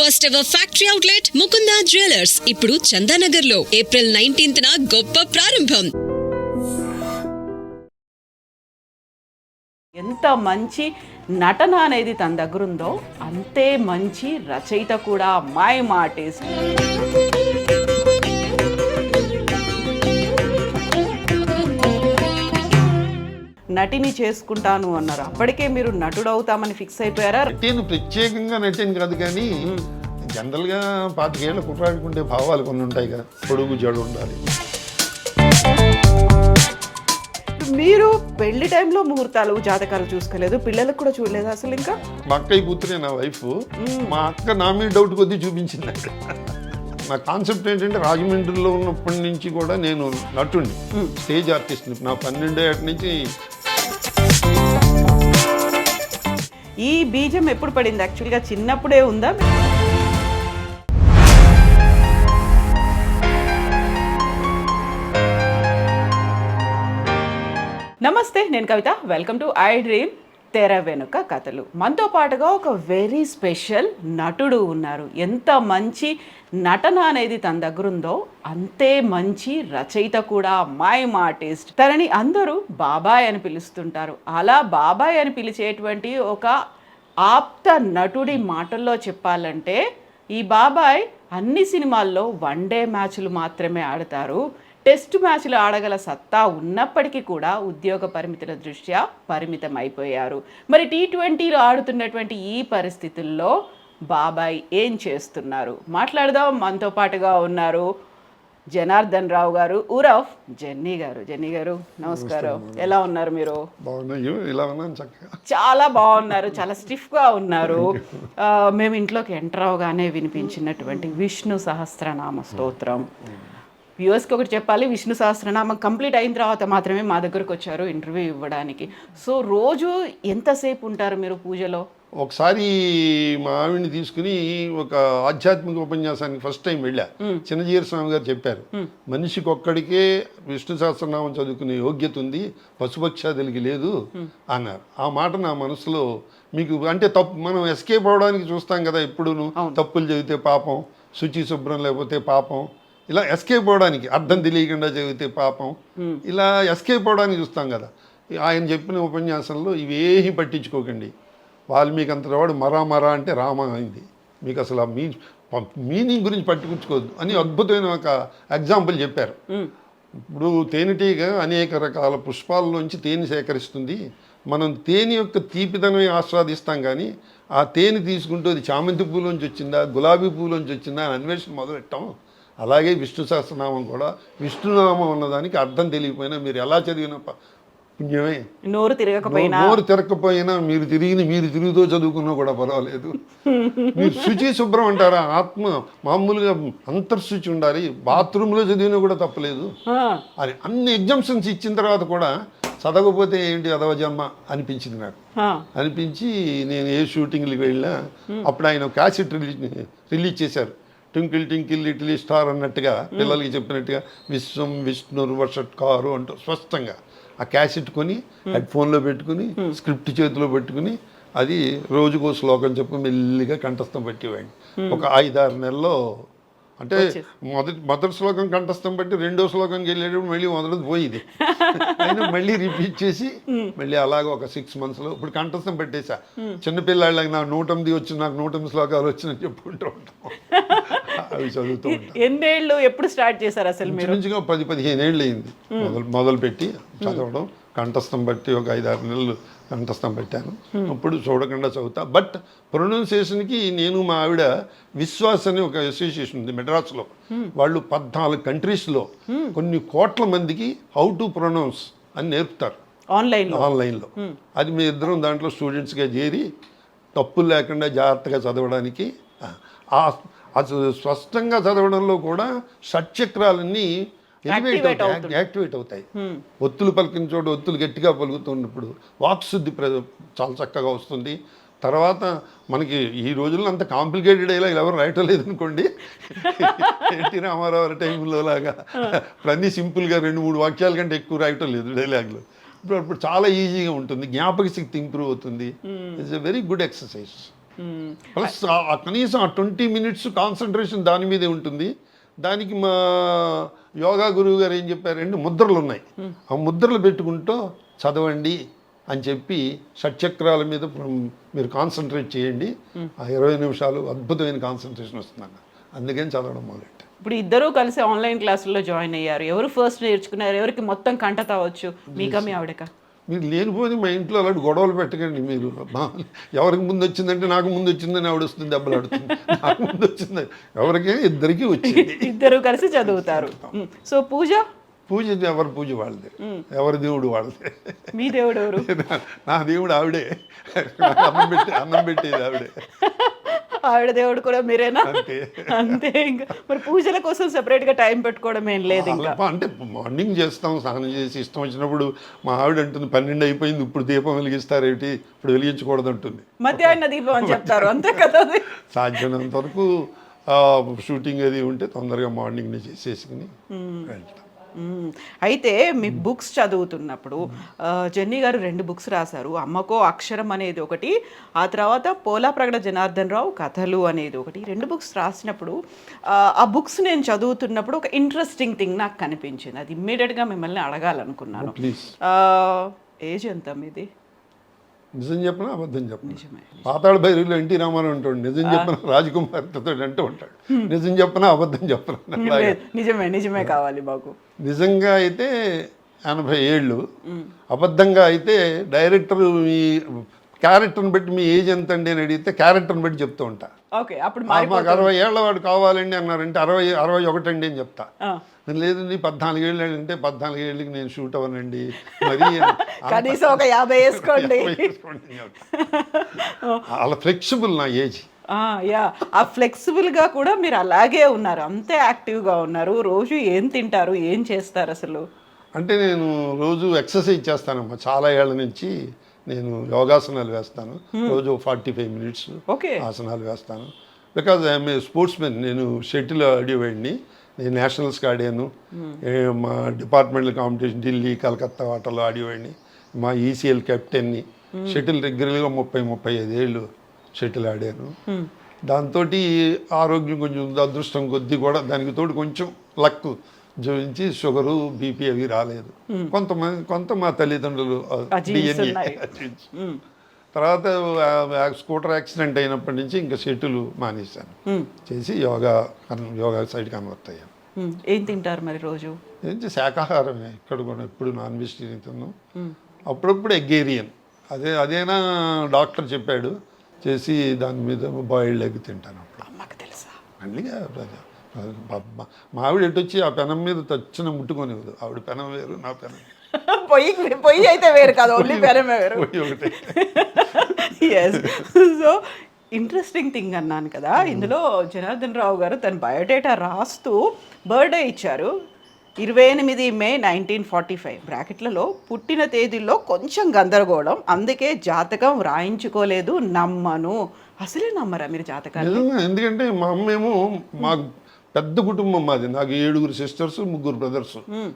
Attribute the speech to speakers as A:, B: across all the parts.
A: First ever factory outlet Mukunda jewellers ఇప్పుడు చందానగర్ లో April 19th గొప్ప ప్రారంభం.
B: ఎంత మంచి నటన అనేది తన దగ్గర ఉందో అంతే మంచి రచయిత కూడా. Mime artist. నటిని చేసుకుంటాను అన్నారు, అప్పటికే మీరు నటుడు అవుతామని ఫిక్స్ అయిపోయారా?
C: నటిని ప్రత్యేకంగా నటిని కాదు కానీ జనరల్గా 25 ఏళ్ళ కుట్రాడుకుంటే భావాలు కొన్ని ఉంటాయి కదా, పొడుగు జడు ఉండాలి.
B: మీరు పెళ్లి టైంలో ముహూర్తాలు జాతకాలు చూసుకోలేదు, పిల్లలకు కూడా చూడలేదు అసలు? ఇంకా
C: మా అక్కయ్య కూతురే నా వైఫ్. మా అక్క నా మీద డౌట్ కొద్దీ చూపించింది అక్కడ. నా కాన్సెప్ట్ ఏంటంటే రాజమండ్రిలో ఉన్నప్పటి నుంచి కూడా నేను నటుడిని, స్టేజ్ ఆర్టిస్ట్ని. నా 12 ఏళ్ళ నుంచి.
B: ఈ బీజం ఎప్పుడు పడింది? యాక్చువల్గా చిన్నప్పుడే ఉందా? నమస్తే, నేను కవిత. వెల్కమ్ టు ఐ డ్రీమ్ తెర వెనుక కథలు. మనతో పాటుగా ఒక వెరీ స్పెషల్ నటుడు ఉన్నారు. ఎంత మంచి నటన అనేది తన దగ్గర ఉందో అంతే మంచి రచయిత కూడా. Mime artist. తనని అందరూ బాబాయ్ అని పిలుస్తుంటారు. అలా బాబాయ్ అని పిలిచేటువంటి ఒక ఆప్త నటుడి మాటల్లో చెప్పాలంటే, ఈ బాబాయ్ అన్ని సినిమాల్లో 1 డే మ్యాచ్లు మాత్రమే ఆడతారు. టెస్ట్ మ్యాచ్లు ఆడగల సత్తా ఉన్నప్పటికీ కూడా ఉద్యోగ పరిమితుల దృష్ట్యా పరిమితం అయిపోయారు. మరి T20లో ఆడుతున్నటువంటి ఈ పరిస్థితుల్లో బాబాయ్ ఏం చేస్తున్నారు మాట్లాడదాం. మనతో పాటుగా ఉన్నారు జనార్దన్ రావు గారు, ఉరఫ్ జెన్నీ గారు. జెన్నీ గారు నమస్కారం. ఎలా ఉన్నారు మీరు? చాలా బాగున్నారు, చాలా స్టిఫ్గా ఉన్నారు. మేము ఇంట్లోకి ఎంటర్ అవగానే వినిపించినటువంటి విష్ణు సహస్రనామ స్తోత్రం. వ్యూవర్స్కి ఒకటి చెప్పాలి, విష్ణు సహస్రనామం కంప్లీట్ అయిన తర్వాత మాత్రమే మా దగ్గరకు వచ్చారు ఇంటర్వ్యూ ఇవ్వడానికి. సో రోజు ఎంతసేపు ఉంటారు మీరు పూజలో?
C: ఒకసారి మా ఆవిడ్ని తీసుకుని ఒక ఆధ్యాత్మిక ఉపన్యాసానికి ఫస్ట్ టైం వెళ్ళా. చిన్నజీర స్వామి గారు చెప్పారు, మనిషికి ఒక్కడికే విష్ణు సహస్రనామం చదువుకునే యోగ్యత ఉంది, పశుపక్షాదులకి లేదు అన్నారు. ఆ మాట నా మనసులో, మీకు అంటే తప్పు మనం ఎస్కేప్ అవడానికి చూస్తాం కదా ఎప్పుడూను, తప్పులు చదివితే పాపం, శుచి శుభ్రం లేకపోతే పాపం, ఇలా ఎస్కేప్ అవడానికి, అర్థం తెలియకుండా చదివితే పాపం, ఇలా ఎస్కేప్ అవడానికి చూస్తాం కదా. ఆయన చెప్పిన ఉపన్యాసంలో ఇవేమీ పట్టించుకోకండి, వాల్మీకి అంతవాడు మరా అంటే రామ అయింది, మీకు అసలు ఆ మీనింగ్ గురించి పట్టించుకోవద్దు అని అద్భుతమైన ఒక ఎగ్జాంపుల్ చెప్పారు. ఇప్పుడు తేనెటీగ అనేక రకాల పుష్పాలలోంచి తేనె సేకరిస్తుంది. మనం తేనె యొక్క తీపిదనమే ఆస్వాదిస్తాం కానీ ఆ తేనె తీసుకుంటూ అది చామంతి పూలోంచి వచ్చిందా, గులాబీ పూలోంచి వచ్చిందా అని అన్వేషణ మొదలెట్టాం. అలాగే విష్ణు సహస్రనామం కూడా, విష్ణునామం అన్నదానికి అర్థం తెలియకపోయినా మీరు ఎలా చదివిన పుణ్యమే.
B: నోరు
C: తిరగకపోయినా మీరు తిరుగుతూ చదువుకున్నా కూడా పర్వాలేదు. మీరు శుచి శుభ్రం అంటారా, ఆత్మ మామూలుగా అంతర్శుచి ఉండాలి, బాత్రూంలో చదివినా కూడా తప్పలేదు అని అన్ని ఎగ్జామ్షన్స్ ఇచ్చిన తర్వాత కూడా చదవకపోతే ఏంటి అదవ జన్మ అనిపించింది నాకు. అనిపించి నేను ఏ షూటింగ్కి వెళ్ళినా అప్పుడు ఆయన క్యాసెట్ రిలీజ్ చేశారు. ట్వింకిల్ ట్వింకిల్ లిటిల్ స్టార్ అన్నట్టుగా పిల్లలకి చెప్పినట్టుగా విశ్వం విష్ణుర్వషట్కారు అంటూ స్పష్టంగా ఆ క్యాసెట్ కొని హెడ్ ఫోన్లో పెట్టుకుని స్క్రిప్ట్ చేతిలో పెట్టుకుని అది రోజుకో శ్లోకం చెప్పి మెల్లిగా కంఠస్థం పెట్టేవాడిని. ఒక 5-6 నెలల్లో అంటే మొదటి శ్లోకం కంఠస్థం పెట్టి రెండో శ్లోకంకి వెళ్ళేటప్పుడు మళ్ళీ మొదటిది పోయింది. అయినా మళ్ళీ రిపీట్ చేసి మళ్ళీ అలాగ ఒక 6 monthsలో ఇప్పుడు కంఠస్థం పెట్టేశా. చిన్నపిల్లాళ్ళకి నాకు 108 వచ్చి నాకు 108 శ్లోకాలు వచ్చినని చెప్పుకుంటూ ఉంటాం. అవి చదువుతూ ఉంటాం.
B: ఎన్నేళ్ళు ఎప్పుడు స్టార్ట్ చేశారు అసలు మీరు?
C: నుంచిగా 10-15 ఏళ్ళు అయింది మొదలుపెట్టి చదవడం. కంఠస్థం బట్టి ఒక 5-6 నెలలు కంఠస్థం పెట్టాను. అప్పుడు చూడకుండా చదువుతా. బట్ ప్రొనౌన్సియేషన్కి నేను మా ఆవిడ విశ్వాస్ అని ఒక అసోసియేషన్ ఉంది మెడ్రాస్లో. వాళ్ళు 14 కంట్రీస్లో కొన్ని కోట్ల మందికి హౌ టు ప్రొనౌన్స్ అని నేర్పుతారు ఆన్లైన్లో. అది మీ ఇద్దరం దాంట్లో స్టూడెంట్స్గా చేరి తప్పులు లేకుండా జాగ్రత్తగా చదవడానికి, స్పష్టంగా చదవడంలో కూడా షట్చక్రాలన్నీ యాక్టివేట్ అవుతాయి. ఒత్తులు పలికిన చోట ఒత్తులు గట్టిగా పలుకుతున్నప్పుడు వాక్శుద్ధి చాలా చక్కగా వస్తుంది. తర్వాత మనకి ఈ రోజుల్లో అంత కాంప్లికేటెడ్ అయ్యేలా ఎవరు రాయటం లేదనుకోండి. ఎన్టీ రామారావు టైంలో లాగా ఇప్పుడు అన్నీ సింపుల్గా 2-3 వాక్యాల కంటే ఎక్కువ రాయటం లేదు డైలాగ్లో. ఇప్పుడు చాలా ఈజీగా ఉంటుంది, జ్ఞాపక శక్తి ఇంప్రూవ్ అవుతుంది. It's a very good exercise. Plus కనీసం ఆ 20 minutes కాన్సన్ట్రేషన్ దాని మీదే ఉంటుంది. దానికి మా యోగా గురువు గారు ఏం చెప్పారంటే ముద్రలు ఉన్నాయి, ఆ ముద్రలు పెట్టుకుంటూ చదవండి అని చెప్పి షట్చక్రాల మీద మీరు కాన్సన్ట్రేట్ చేయండి, ఆ 20 నిమిషాలు అద్భుతమైన కాన్సన్ట్రేషన్ వస్తుందన్న. అందుకని చదవడం మొదలెట్టాను.
B: ఇప్పుడు ఇద్దరూ కలిసి ఆన్లైన్ క్లాసుల్లో జాయిన్ అయ్యారు. ఎవరు ఫస్ట్ నేర్చుకున్నారు? ఎవరికి మొత్తం కంటత వచ్చు? మీకా మీ ఆవిడకా?
C: మీరు లేనిపోని మా ఇంట్లో అలాంటి గొడవలు పెట్టకండి. మీరు ఎవరికి ముందు వచ్చిందంటే నాకు ముందు వచ్చిందని ఆవిడ వస్తుంది, దెబ్బలు ఆడుతుంది. నాకు ముందు వచ్చింది ఎవరికీ ఇద్దరికీ వచ్చింది.
B: ఇద్దరు కలిసి చదువుతారు. సో పూజ
C: ఎవరి పూజ వాళ్ళదే, ఎవరి దేవుడు వాళ్ళదే.
B: మీ దేవుడు ఎవరు?
C: నా దేవుడు ఆవిడే, అన్నం పెట్టేది ఆవిడే.
B: ఆవిడ దేవుడు కూడా మీరేనా?
C: అంతే
B: అంతే. ఇంకా మరి పూజల కోసం సెపరేట్ గా టైం పెట్టుకోవడం ఏం లేదు ఇంకా?
C: అంటే మార్నింగ్ చేస్తాం, స్నానం చేసి ఇష్టం వచ్చినప్పుడు. మా ఆవిడ అంటుంది 12 అయిపోయింది, ఇప్పుడు దీపం వెలిగిస్తారేమిటి, ఇప్పుడు వెలిగించకూడదు అంటుంది.
B: మధ్యాహ్న దీపం అని చెప్తారు, అంతే కదా?
C: సాధ్యమైనంత వరకు షూటింగ్ అది ఉంటే తొందరగా మార్నింగ్ చేసేసుకుని వెళ్తాం.
B: అయితే మీ బుక్స్ చదువుతున్నప్పుడు జెన్నీ గారు 2 బుక్స్ రాశారు. అమ్మకో అక్షరం అనేది ఒకటి, ఆ తర్వాత పోలా ప్రగడ జనార్దన్ రావు కథలు అనేది ఒకటి. 2 బుక్స్ రాసినప్పుడు ఆ బుక్స్ నేను చదువుతున్నప్పుడు ఒక ఇంట్రెస్టింగ్ థింగ్ నాకు కనిపించింది. అది ఇమ్మీడియట్గా మిమ్మల్ని అడగాలనుకున్నాను.
C: ప్లీజ్.
B: ఏజ్ ఎంత మీది?
C: నిజం చెప్పినా అబద్ధం చెప్పిన.
B: నిజమే.
C: పాతాళ భైరవిలో ఎన్టీ రామారావు ఉంటాడు, నిజం చెప్పిన రాజకుమార్తో అంటూ ఉంటాడు, నిజం చెప్పినా అబద్ధం చెప్పిన.
B: నిజమే నిజమే కావాలి మాకు.
C: నిజంగా అయితే 80 ఏళ్ళు, అబద్ధంగా అయితే డైరెక్టర్ మీ క్యారెక్టర్ని బట్టి మీ ఏజ్ ఎంత అండి అని అడిగితే క్యారెక్టర్ని బట్టి చెప్తూ ఉంటా.
B: ఓకే, అప్పుడు
C: మాకు 60 ఏళ్ళ వాడు కావాలండి అన్నారంటే 61 అండి అని చెప్తా. లేదండి 14 ఏళ్ళు అంటే 14 ఏళ్ళకి నేను షూట్ అవ్వనండి, మరి
B: కనీసం ఒక 50 వేసుకోండి.
C: అలా ఫ్లెక్సిబుల్ నా ఏజ్.
B: యా, ఆ ఫ్లెక్సిబుల్గా కూడా మీరు అలాగే ఉన్నారు, అంతే యాక్టివ్గా ఉన్నారు. రోజు ఏం తింటారు, ఏం చేస్తారు అసలు?
C: అంటే నేను రోజు ఎక్సర్సైజ్ చేస్తానమ్మా, చాలా ఏళ్ళ నుంచి. నేను యోగాసనాలు వేస్తాను రోజు 45 minutes
B: ఓకే
C: ఆసనాలు వేస్తాను. Because I'm a sports men. నేను షటిల్ ఆడేవాడిని, నేను నేషనల్స్కి ఆడాను, మా డిపార్ట్మెంటల్ కాంపిటీషన్ ఢిల్లీ కలకత్తా వాటర్లో ఆడేవాడిని, మా ఈసీఎల్ కెప్టెన్ని. షటిల్ రెగ్యులర్గా 30-35 ఏళ్ళు షటిల్ ఆడాను. దాంతో ఆరోగ్యం కొంచెం అదృష్టం కొద్దీ కూడా దానికి తోడు కొంచెం లక్ జోడించి షుగరు బీపీ అవి రాలేదు. కొంత మా తల్లిదండ్రులు DNA. తర్వాత స్కూటర్ యాక్సిడెంట్ అయినప్పటి నుంచి ఇంకా షటిల్ మానేశాను, చేసి యోగా సైడ్ కన్వర్ట్ అయ్యాను.
B: ఏం తింటారు మరి రోజు?
C: ఏంటి శాకాహారమే, ఇక్కడ కూడా ఎప్పుడు నాన్ వెజిటేరియన్ తిన్నాం, అప్పుడప్పుడు ఎగ్గేరియన్. అదేనా డాక్టర్ చెప్పాడు చేసి, దాని మీద బాయిల్డ్ ఎగ్ తింటాను. అప్పుడు
B: అమ్మకి తెలుసా?
C: మళ్ళీ మా ఆవిడ ఎటు వచ్చి ఆ పెనం మీద తచ్చిన ముట్టుకొనివ్వదు. ఆవిడ పెనం వేరు, నా పెనం
B: పొయ్యి అయితే వేరు కాదు, ఓన్లీ పెనమే వేరు.
C: ఒకటే.
B: ఎస్. సో ఇంట్రెస్టింగ్ థింగ్ అన్నాను కదా, ఇందులో జనార్దన్ రావు గారు తన బయోడేటా రాస్తూ బర్త్డే ఇచ్చారు. 28 May 1945. బ్రాకెట్లలో పుట్టిన తేదీల్లో కొంచెం గందరగోళం, అందుకే జాతకం రాయించుకోలేదు, నమ్మను. అసలే నమ్మరా మీరు జాతకాలు?
C: ఎందుకంటే మా అమ్మేమో, మాకు పెద్ద కుటుంబం మాది, నాకు 7 sisters 3 brothers,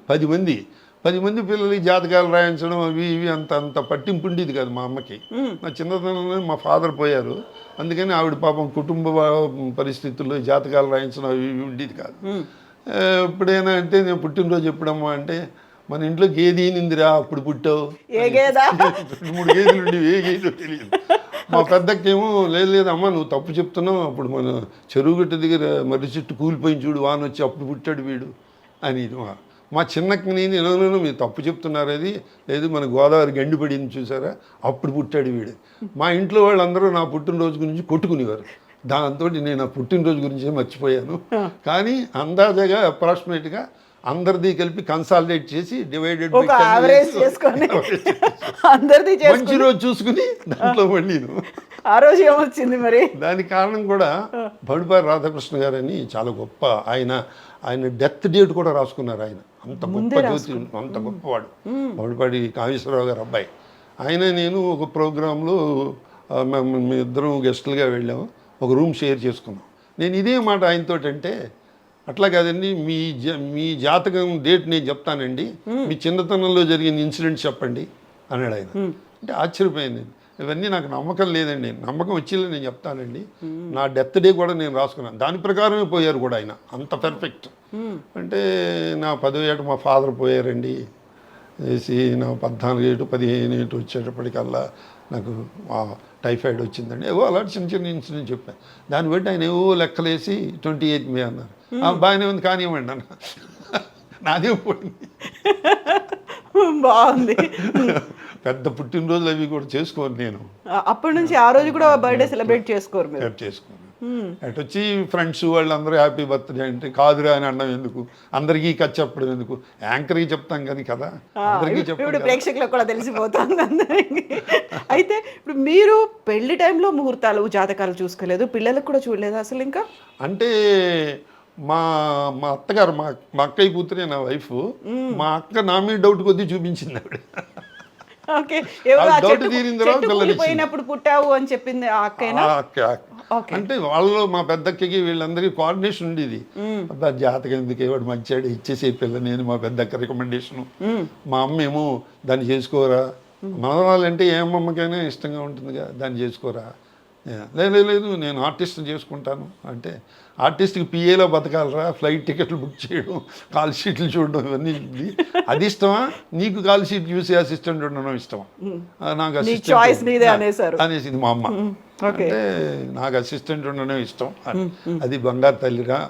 C: 10 మంది పిల్లలకి జాతకాలు రాయించడం అవి ఇవి అంత పట్టింపు ఉండేది కాదు మా అమ్మకి. నా చిన్నతనంలో మా ఫాదర్ పోయారు, అందుకని ఆవిడ పాపం కుటుంబ పరిస్థితుల్లో జాతకాలు రాయించడం అవి ఇవి ఉండేది కాదు. ఎప్పుడైనా అంటే నేను పుట్టినరోజు ఎప్పుడమ్మా అంటే, మన ఇంట్లో గేదె ఈనిందిరా అప్పుడు పుట్టావు.
B: 2
C: గేదెలు ఉండేవి, ఏ గేదె తెలియదు. మా పెద్దకేమో లేదమ్మా నువ్వు తప్పు చెప్తున్నావు, అప్పుడు మన చెరువు గట్టు దగ్గర మర్రి చెట్టు కూలిపోయింది చూడు, వాన వచ్చి అప్పుడు పుట్టాడు వీడు అని. మా చిన్నకి నేను మీరు తప్పు చెప్తున్నారు, అది లేదు మన గోదావరి గండి పడింది చూసారా, అప్పుడు పుట్టాడు వీడు. మా ఇంట్లో వాళ్ళందరూ నా పుట్టినరోజు గురించి కొట్టుకునేవారు, దాంతో నేను ఆ పుట్టినరోజు గురించే మర్చిపోయాను. కానీ అందాజగా అప్రాక్సిమేట్గా అందరిది కలిపి కన్సాలిడేట్ చేసి డివైడెడ్ మంచి రోజు చూసుకుని దాంట్లో మళ్ళీ
B: ఆ రోజు ఏమొచ్చింది మరి?
C: దానికి కారణం కూడా బడుపారి రాధాకృష్ణ గారు అని చాలా గొప్ప ఆయన డెత్ డేట్ కూడా రాసుకున్నారు. ఆయన అంత గొప్ప జ్యోతి, అంత గొప్పవాడు. బడుపాడి కామేశ్వరరావు గారు అబ్బాయి. ఆయన నేను ఒక ప్రోగ్రాంలో మేము ఇద్దరం గెస్టులుగా వెళ్ళాము, ఒక రూమ్ షేర్ చేసుకున్నాం. నేను ఇదే మాట ఆయనతో అంటే, అట్లా కాదండి మీ జాతకం డేట్ నేను చెప్తానండి, మీ చిన్నతనంలో జరిగిన ఇన్సిడెంట్ చెప్పండి అన్నాడు ఆయన. అంటే ఆశ్చర్యపోయింది. ఇవన్నీ నాకు నమ్మకం లేదండి. నమ్మకం వచ్చేలా నేను చెప్తానండి. నా డెత్ డే కూడా నేను రాసుకున్నాను, దాని ప్రకారమే పోయారు కూడా ఆయన, అంత పర్ఫెక్ట్. అంటే నా 10వ ఏట మా ఫాదర్ పోయారండి వేసి, నా 14 ఏటు 15 ఏటు వచ్చేటప్పటికల్లా నాకు టైఫాయిడ్ వచ్చిందండి. ఏవో అలాంటి చిన్న చిన్న ఇన్సిడెంట్ చెప్పాను. దాన్ని బట్టి ఆయన ఏవో లెక్కలేసి 28 మే అన్నారు. బాగానే ఉంది కానివ్వండి అన్న. నాదే పోయింది.
B: బాగుంది.
C: పెద్ద పుట్టినరోజులు అవి కూడా చేసుకోను నేను.
B: అప్పటి నుంచి ఆ రోజు కూడా బర్త్డే సెలబ్రేట్ చేసుకోరు మీరు?
C: చేసుకోను. అటు వచ్చి ఫ్రెండ్స్ వాళ్ళందరూ హ్యాపీ బర్త్డే అంటే కాదురా అని అనడం ఎందుకు, అందరికీ కథ చెప్పడం ఎందుకు, యాంకర్కి చెప్తాం కానీ కదా అందరికీ
B: ఇప్పుడు
C: చెప్తాం.
B: ప్రేక్షకులకు కూడా తెలిసిపోతుంది అందరికి. అయితే ఇప్పుడు మీరు పెళ్లి టైంలో ముహూర్తాలు జాతకాలు చూసుకోలేదు, పిల్లలకు కూడా చూడలేదు అసలు ఇంకా?
C: అంటే మా మా అత్తగారు మా మా అక్కయ్య కూతురే నా వైఫ్. మా అక్క నా మీద డౌట్ కొద్దీ చూపించింది ఆవిడ.
B: ఓకే, ఎవరో ఆ
C: డౌట్
B: చెట్టు
C: తీరిన తర్వాత
B: చెట్టు కూలిపోయినప్పుడు పుట్టావు అని చెప్పింది ఆ అక్కయ్యనా?
C: అంటే వాళ్ళు మా పెద్దక్కకి వీళ్ళందరికీ కోఆర్డినేషన్ ఉండేది. అబ్బా జాతకం ఎందుకు వాడు మంచివాడు ఇచ్చేసే పిల్ల, నేను మా పెద్దక్క రికమెండేషను. మా అమ్మ ఏమో దాన్ని చేసుకోరా, మనవాళ్ళంటే ఏ అమ్మమ్మకైనా ఇష్టంగా ఉంటుందిగా, దాన్ని చేసుకోరా. లేదు లేదు నేను ఆర్టిస్ట్ చేసుకుంటాను అంటే, ఆర్టిస్ట్కి పిఏలో బతకాలరా, ఫ్లైట్ టికెట్లు బుక్ చేయడం, కాల్ షీట్లు చూడడం ఇవన్నీ ఉంది. అది ఇష్టమా నీకు? కాల్ షీట్ చూసి అసిస్టెంట్ ఉండడం ఇష్టమా? నాకు అసిస్టెంట్ అనేసింది మా అమ్మ. అంటే నాకు అసిస్టెంట్ ఉండడం ఇష్టం, అది బంగారు తల్లిరా.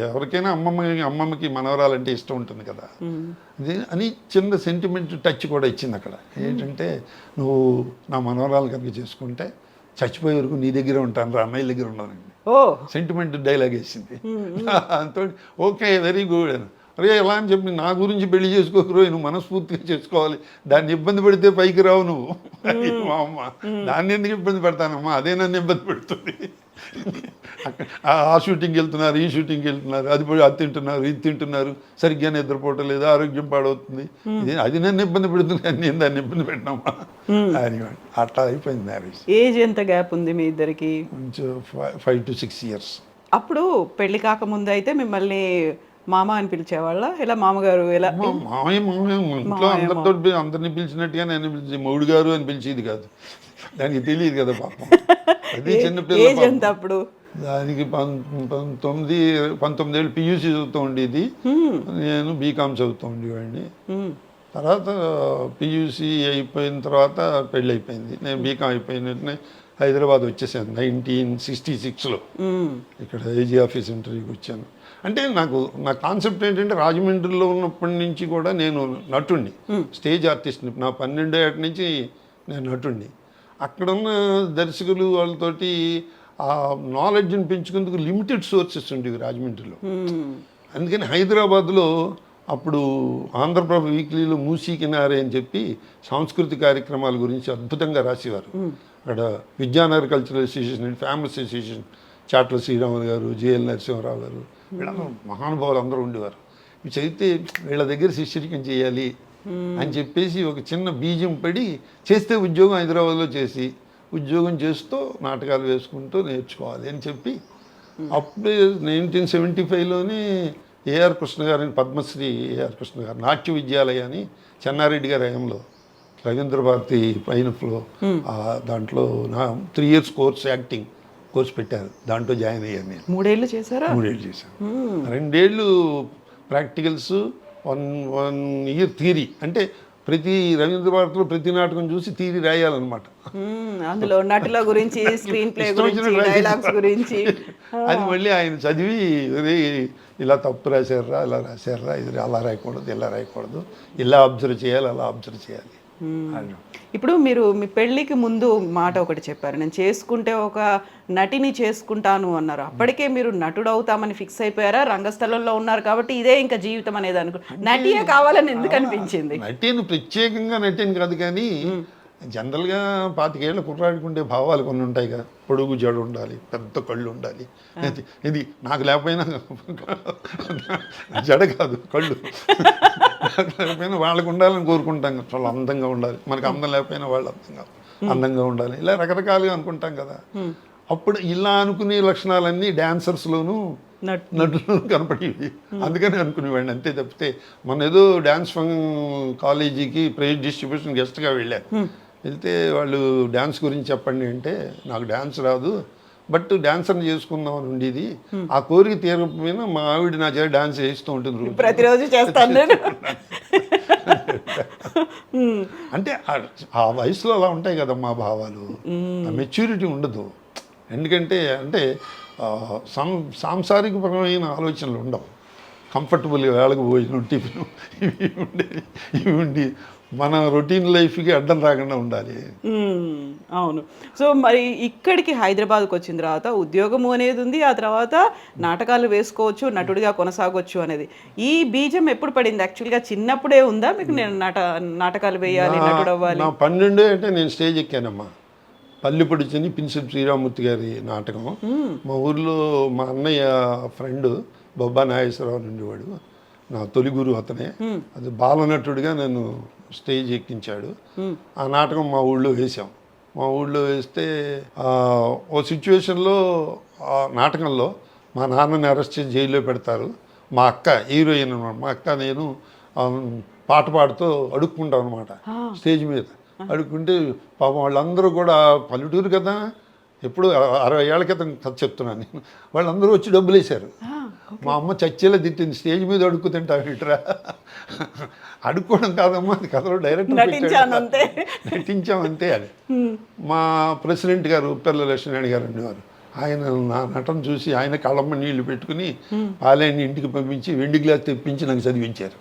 C: ఎవరికైనా అమ్మమ్మకి మనవరాలంటే ఇష్టం ఉంటుంది కదా, అది అని చిన్న సెంటిమెంట్ టచ్ కూడా ఇచ్చింది అక్కడ. ఏంటంటే నువ్వు నా మనవరాలు కనుక చేసుకుంటే చచ్చిపోయే వరకు నీ దగ్గర ఉంటాను రా, అమ్మాయి దగ్గర ఉండదండి. సెంటిమెంట్ డైలాగ్ వేసింది. అంతో ఓకే వెరీ గుడ్ అని. అరే ఎలా అని చెప్పి నా గురించి పెళ్లి చేసుకోకరు, నువ్వు మనస్ఫూర్తిగా చేసుకోవాలి, దాన్ని ఇబ్బంది పెడితే పైకి రావు నువ్వు. మా అమ్మ, దాన్ని ఎందుకు ఇబ్బంది పెడతానమ్మా, అదే నన్ను ఇబ్బంది పెడుతుంది. ఆ షూటింగ్కి వెళ్తున్నారు, ఈ షూటింగ్కి వెళ్తున్నారు, అది తింటున్నారు, ఇది తింటున్నారు, సరిగ్గా నిద్రపోవటం లేదు, ఆరోగ్యం పాడవుతుంది, అది నన్ను ఇబ్బంది పెడుతుంది, నేను దాన్ని ఇబ్బంది పెట్టినమ్మా అని. అట్లా అయిపోయింది మ్యారేజ్.
B: ఏజ్ ఎంత గ్యాప్ ఉంది మీ ఇద్దరికి?
C: కొంచెం 5 to 6 years.
B: అప్పుడు పెళ్లి కాకముందు అయితే మిమ్మల్ని మామ అని పిలిచేవాళ్ళ? ఇలా మామగారు ఎలా?
C: మామయ్య ఇంట్లో అందరిని పిలిచినట్టుగా నేను పిలిచి మౌడు గారు అని పిలిచేది కాదు, దానికి తెలియదు కదా పాపం. అది చిన్నపిల్ల.
B: అప్పుడు
C: దానికి 19 ఏళ్ళు పియూసీ చదువుతూ ఉండేది, నేను బీకామ్ చదువుతూ ఉండేవాడిని. తర్వాత పియూసీ అయిపోయిన తర్వాత పెళ్ళి అయిపోయింది. నేను బీకామ్ అయిపోయిన వెంటనే హైదరాబాద్ వచ్చేసాను 1966లో. ఇక్కడ ఏజీ ఆఫీస్ ఇంటర్వ్యూకి వచ్చాను. అంటే నా కాన్సెప్ట్ ఏంటంటే, రాజమండ్రిలో ఉన్నప్పటి నుంచి కూడా నేను నటుడిని, స్టేజ్ ఆర్టిస్ట్ని. నా 12 ఏట నుంచి నేను నటుడిని. అక్కడున్న దర్శకులు వాళ్ళతోటి ఆ నాలెడ్జ్ని పెంచుకుందుకు లిమిటెడ్ సోర్సెస్ ఉండేవి రాజమండ్రిలో. అందుకని హైదరాబాద్లో అప్పుడు ఆంధ్రప్రభ వీక్లీలో మూసీ కినారే అని చెప్పి సాంస్కృతిక కార్యక్రమాల గురించి అద్భుతంగా రాసేవారు. అక్కడ Vidyanagar cultural association, famous association, Chatla Sriramulu గారు, జేఎల్ నరసింహారావు గారు, వీళ్ళందరూ మహానుభావులు అందరూ ఉండేవారు. ఇవి చదివితే వీళ్ళ దగ్గర శిష్యరికం చేయాలి అని చెప్పేసి ఒక చిన్న బీజం పడి చేస్తే ఉద్యోగం హైదరాబాద్లో చేసి, ఉద్యోగం చేస్తూ నాటకాలు వేసుకుంటూ నేర్చుకోవాలి అని చెప్పి, అప్పుడే 1975లోనే ఏఆర్ కృష్ణ గారిని, పద్మశ్రీ ఏఆర్ కృష్ణ గారు నాట్య విద్యాలయ అని చెన్నారెడ్డి గారి హయాంలో రవీంద్ర భారతి పైనఫ్లో దాంట్లో 3 years కోర్స్, యాక్టింగ్ కోర్స్ పెట్టారు. దాంట్లో జాయిన్ అయ్యాను నేను.
B: 3 ఏళ్ళు చేశారా?
C: 3 ఏళ్ళు చేశాను. 2 ఏళ్ళు ప్రాక్టికల్స్, 1 year థియరీ. అంటే ప్రతి రవీంద్ర భారతిలో ప్రతి నాటకం చూసి థియరీ రాయాలన్నమాట.
B: అందులో నటుల గురించి, స్క్రీన్ ప్లే గురించి, డైలాగ్స్ గురించి.
C: అది మళ్ళీ ఆయన చదివి ఇలా తప్పు రాశారా, ఇలా రాశారా, ఇది అలా రాయకూడదు, ఇలా రాయకూడదు, ఇలా అబ్జర్వ్ చేయాలి, అలా అబ్జర్వ్ చేయాలి.
B: ఇప్పుడు మీరు మీ పెళ్ళికి ముందు మాట ఒకటి చెప్పారు, నేను చేసుకుంటే ఒక నటిని చేసుకుంటాను అన్నారు. అప్పటికే మీరు నటుడు అవుతామని ఫిక్స్ అయిపోయారా? రంగస్థలంలో ఉన్నారు కాబట్టి ఇదే ఇంకా జీవితం అనేది నటియే కావాలని ఎందుకు అనిపించింది?
C: నటిని ప్రత్యేకంగా నటిని కాదు, కానీ జనరల్గా 25 ఏళ్ళ కుర్రాడికి ఉండే భావాలు కొన్ని ఉంటాయి కదా. పొడుగు జడ ఉండాలి, పెద్ద కళ్ళు ఉండాలి. ఇది నాకు లేకపోయినా, జడ కాదు కళ్ళు లేకపోయినా వాళ్ళకు ఉండాలని కోరుకుంటాం కదా. వాళ్ళు అందంగా ఉండాలి, మనకు అందం లేకపోయినా వాళ్ళు అందంగా ఉండాలి, ఇలా రకరకాలుగా అనుకుంటాం కదా. అప్పుడు ఇలా అనుకునే లక్షణాలన్నీ డాన్సర్స్లోనూ నటులు కనపడేవి. అందుకని అనుకునేవాడిని అంతే తప్పితే. మన ఏదో డ్యాన్స్ కాలేజీకి ప్రైజ్ డిస్ట్రిబ్యూషన్ గెస్ట్గా వెళ్ళాను. వెళ్తే వాళ్ళు డ్యాన్స్ గురించి చెప్పండి అంటే నాకు డ్యాన్స్ రాదు, బట్ డాన్సర్ని చేసుకుందాం అని ఉండేది. ఆ కోరిక తీరకపోయినా మా ఆవిడ నా చేత డాన్స్ చేస్తూ ఉంటుంది రోజు.
B: ప్రతిరోజు చేస్తాను నేను.
C: అంటే ఆ వయసులో అలా ఉంటాయి కదా మా భావాలు, ఆ మెచ్యూరిటీ ఉండదు. ఎందుకంటే అంటే సాంసారికపరమైన ఆలోచనలు ఉండవు. కంఫర్టబుల్గా వేళకు భోజనం, టిఫిన్ ఇవి ఉండి మన రొటీన్ లైఫ్కి అడ్డం రాకుండా ఉండాలి.
B: అవును. సో మరి ఇక్కడికి హైదరాబాద్కి వచ్చిన తర్వాత ఉద్యోగము అనేది ఉంది, ఆ తర్వాత నాటకాలు వేసుకోవచ్చు, నటుడిగా కొనసాగొచ్చు అనేది. ఈ బీజం ఎప్పుడు పడింది? యాక్చువల్గా చిన్నప్పుడే ఉందా మీకు నేను నాటకాలు వేయాలి, నటుడు అవ్వాలి?
C: నా 12 అంటే నేను స్టేజ్ ఎక్కానమ్మా. పల్లిపొడి చిని పిన్సిల్ శ్రీరామూర్తి గారి నాటకం. మా ఊర్లో మా అన్నయ్య ఫ్రెండ్ బొబ్బా నాగేశ్వరరావు ఉండేవాడు, నా తొలి గురువు అతనే. అది బాలనటుడిగా నన్ను స్టేజ్ ఎక్కించాడు. ఆ నాటకం మా ఊళ్ళో వేసాం. మా ఊళ్ళో వేస్తే ఓ సిచ్యువేషన్లో ఆ నాటకంలో మా నాన్నని అరెస్ట్ చేసి జైల్లో పెడతారు. మా అక్క హీరోయిన్ అనమాట. మా అక్క నేను పాట పాడుతూ అడుక్కుంటాం అనమాట స్టేజ్ మీద. అడుక్కుంటే పాపం వాళ్ళందరూ కూడా పల్లెటూరు కదా, ఎప్పుడు 60 ఏళ్ల క్రితం కథ చెప్తున్నాను నేను. వాళ్ళందరూ వచ్చి డబ్బులు వేశారు. మా అమ్మ చచ్చేలా తిట్టింది, స్టేజ్ మీద అడుక్కు తింటావు ఇట్రా. అడుక్కోవడం కాదమ్మా, అది కథలో డైరెక్ట్ నటించామంతే. అది మా ప్రెసిడెంట్ గారు ఉప్పెర్ల లక్ష్మీనారాయణ గారు అనేవారు. ఆయన నా నటన చూసి ఆయన కళ్ళమ్మ నీళ్లు పెట్టుకుని పాలైన ఇంటికి పంపించి వెండి గ్లాస్ తెప్పించి నాకు చదివించారు.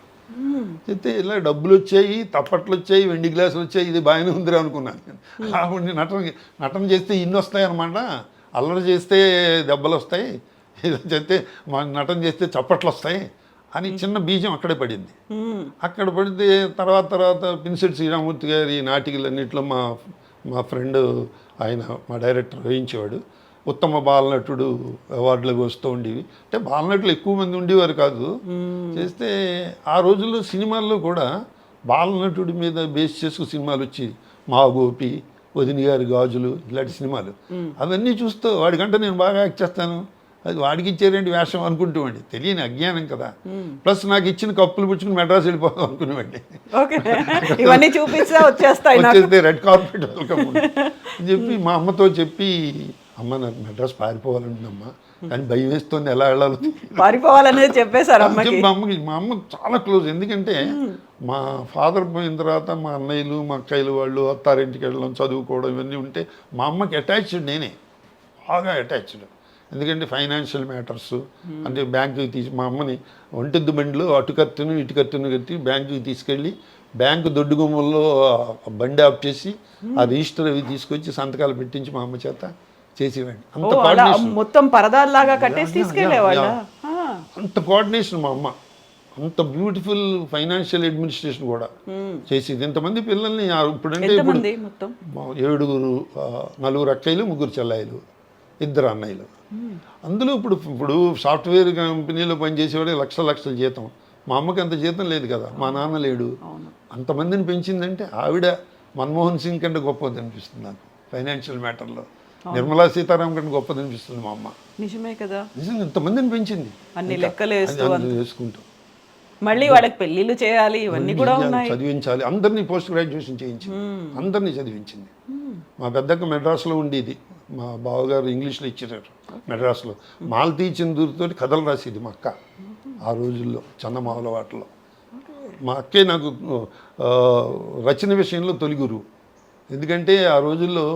C: అయితే ఇలా డబ్బులు వచ్చాయి, తప్పట్లు వచ్చాయి, వెండి గ్లాసులు వచ్చాయి, ఇది బాగానే ఉందిరా అనుకున్నాను నేను. కాబట్టి నటన చేస్తే ఇన్ని వస్తాయి అన్నమాట. అల్లరి చేస్తే దెబ్బలు వస్తాయి, చేస్తే నటన చేస్తే చప్పట్లు వస్తాయి అని చిన్న బీజం అక్కడే పడింది. అక్కడ పడితే తర్వాత పిన్సిల్ శ్రీరామూర్తి గారి నాటికలన్నింటిలో మా ఫ్రెండ్ ఆయన మా డైరెక్టర్ వేయించేవాడు. ఉత్తమ బాలనటుడు అవార్డులకు వస్తూ ఉండేవి. అంటే బాలనటులు ఎక్కువ మంది ఉండేవారు కాదు. చేస్తే ఆ రోజుల్లో సినిమాల్లో కూడా బాలనటుడి మీద బేస్ చేసుకు సినిమాలు వచ్చి మా గోపి, వదిని గారి గాజులు, ఇలాంటి సినిమాలు అవన్నీ చూస్తూ వాడికంటే నేను బాగా యాక్ట్ చేస్తాను, అది వాడికి ఇచ్చేరేంటి వేషం అనుకుంటామండి. తెలియని అజ్ఞానం కదా. ప్లస్ నాకు ఇచ్చిన కప్పులు పుచ్చుకుని మెడ్రాస్ వెళ్ళిపోదాం అనుకునేవాడి.
B: ఇవన్నీ చూపిస్తే వచ్చేస్తే
C: రెడ్ కార్పెట్ వెల్కమ్ అని చెప్పి మా అమ్మతో చెప్పి, అమ్మ నాకు మెడ్రాస్ పారిపోవాలంటుందమ్మా, కానీ భయం వేస్తుంది, ఎలా వెళ్ళాలి
B: పారిపోవాలనేది చెప్పేశారు అమ్మకి.
C: మా అమ్మ చాలా క్లోజ్. ఎందుకంటే మా ఫాదర్ పోయిన తర్వాత మా అన్నయ్యలు మా అక్కయ్యలు వాళ్ళు అత్తారింటికి వెళ్ళడం, చదువుకోవడం ఇవన్నీ ఉంటే మా అమ్మకి అటాచ్డ్ నేనే, బాగా అటాచ్డ్. ఎందుకంటే ఫైనాన్షియల్ మ్యాటర్స్ అంటే బ్యాంకుకి మా అమ్మని ఒంటెద్దు బండిలో అటు కత్తును ఇటు కత్తును కట్టి బ్యాంకుకి తీసుకెళ్ళి బ్యాంకు దొడ్డు గుమ్మల్లో బండి ఆఫ్ చేసి ఆ రిజిస్టర్ అవి తీసుకొచ్చి సంతకాలు పెట్టించి మా అమ్మ చేత చేసేవాడిని.
B: మొత్తం పరదాల్లాగా కట్టేసి తీసుకెళ్ళేవాళ్ళ.
C: అంత కోఆర్డినేషన్ మా అమ్మ, అంత బ్యూటిఫుల్ ఫైనాన్షియల్ అడ్మినిస్ట్రేషన్ కూడా చేసేది. ఇంతమంది పిల్లల్ని ఇప్పుడంటే ఇప్పుడు 7 4 అక్కయ్యలు 3 చెల్లాయిలు 2 అన్నయ్యలు. అందులో ఇప్పుడు సాఫ్ట్వేర్ కంపెనీలో పనిచేసేవాడే లక్షల జీతం. మా అమ్మకి అంత జీతం లేదు కదా, మా నాన్న లేడు. అంతమందిని పెంచిందంటే ఆవిడ మన్మోహన్ సింగ్ కంటే గొప్పది అనిపిస్తుంది నాకు ఫైనాన్షియల్ మ్యాటర్లో. నిర్మలా సీతారాం కంటే గొప్పది అనిపిస్తుంది మా అమ్మ.
B: నిజమే కదా,
C: నిజంగా ఇంతమందిని పెంచింది
B: అన్ని లెక్కలు
C: వేసుకుంటూ.
B: మళ్ళీ వాళ్ళకి పెళ్ళిళ్ళు చేయాలి, ఇవన్నీ కూడా ఉన్నాయి,
C: చదివించాలి. అందరినీ పోస్ట్ గ్రాడ్యుయేషన్ చేయించింది, అందరినీ చదివించింది. మా పెద్దక్క మెడ్రాస్లో ఉండేది, మా బావగారు ఇంగ్లీష్లో ఇచ్చారు మెడ్రాస్లో. మాలతీ చందూరుతో కథలు రాసేది మా అక్క ఆ రోజుల్లో, చందమామల వాటిలో. మా అక్కే నాకు రచన విషయంలో తొలి గురువు. ఎందుకంటే ఆ రోజుల్లో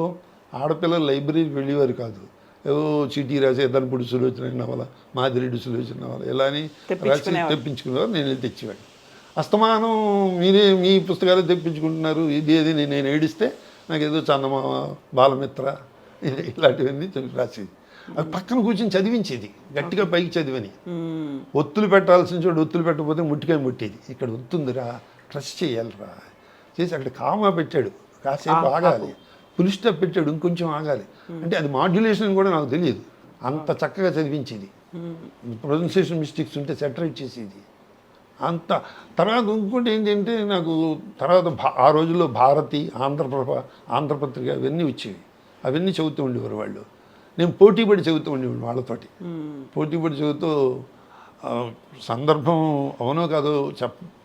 C: ఆడపిల్లలు లైబ్రరీకి వెళ్ళేవారు కాదు. ఏవో చీటీ రాసే ధనపుడు సులోచన నవల, మాదిరెడ్డి సులోచన నవల ఇలా అని రాసి తెప్పించుకునేవారు. నేను వెళ్ళి తెచ్చేవాడు. అస్తమానం మీరే మీ పుస్తకాలు తెప్పించుకుంటున్నారు, ఇది నేను ఏడిస్తే నాకు ఏదో చందమామ, బాలమిత్ర ఇలాంటివన్నీ రాసేది. అది పక్కన కూర్చొని చదివించేది, గట్టిగా పైకి చదివని. ఒత్తులు పెట్టాల్సిన చోటు ఒత్తులు పెట్టకపోతే ముట్టికాయ ముట్టేది. ఇక్కడ ఒత్తుందిరా, ట్రస్ట్ చేయాలిరా చేసి అక్కడ కామా పెట్టాడు, కాసేపు ఆగాలి, ఫుల్ స్టాప్ పెట్టాడు, ఇంకొంచెం ఆగాలి అంటే అది మాడ్యులేషన్ కూడా నాకు తెలియదు. అంత చక్కగా చదివించేది. ప్రొనౌన్సియేషన్ మిస్టేక్స్ ఉంటే సెటరేట్ చేసేది. అంత తర్వాత ఇంకోటి ఏంటంటే నాకు తర్వాత ఆ రోజుల్లో భారతి, ఆంధ్రపత్రిక ఇవన్నీ వచ్చేవి. అవన్నీ చదువుతూ ఉండేవారు వాళ్ళు. నేను పోటీపడి చదువుతూ ఉండేవాడు వాళ్ళతోటి. పోటీపడి చదువుతూ సందర్భం అవునో కాదో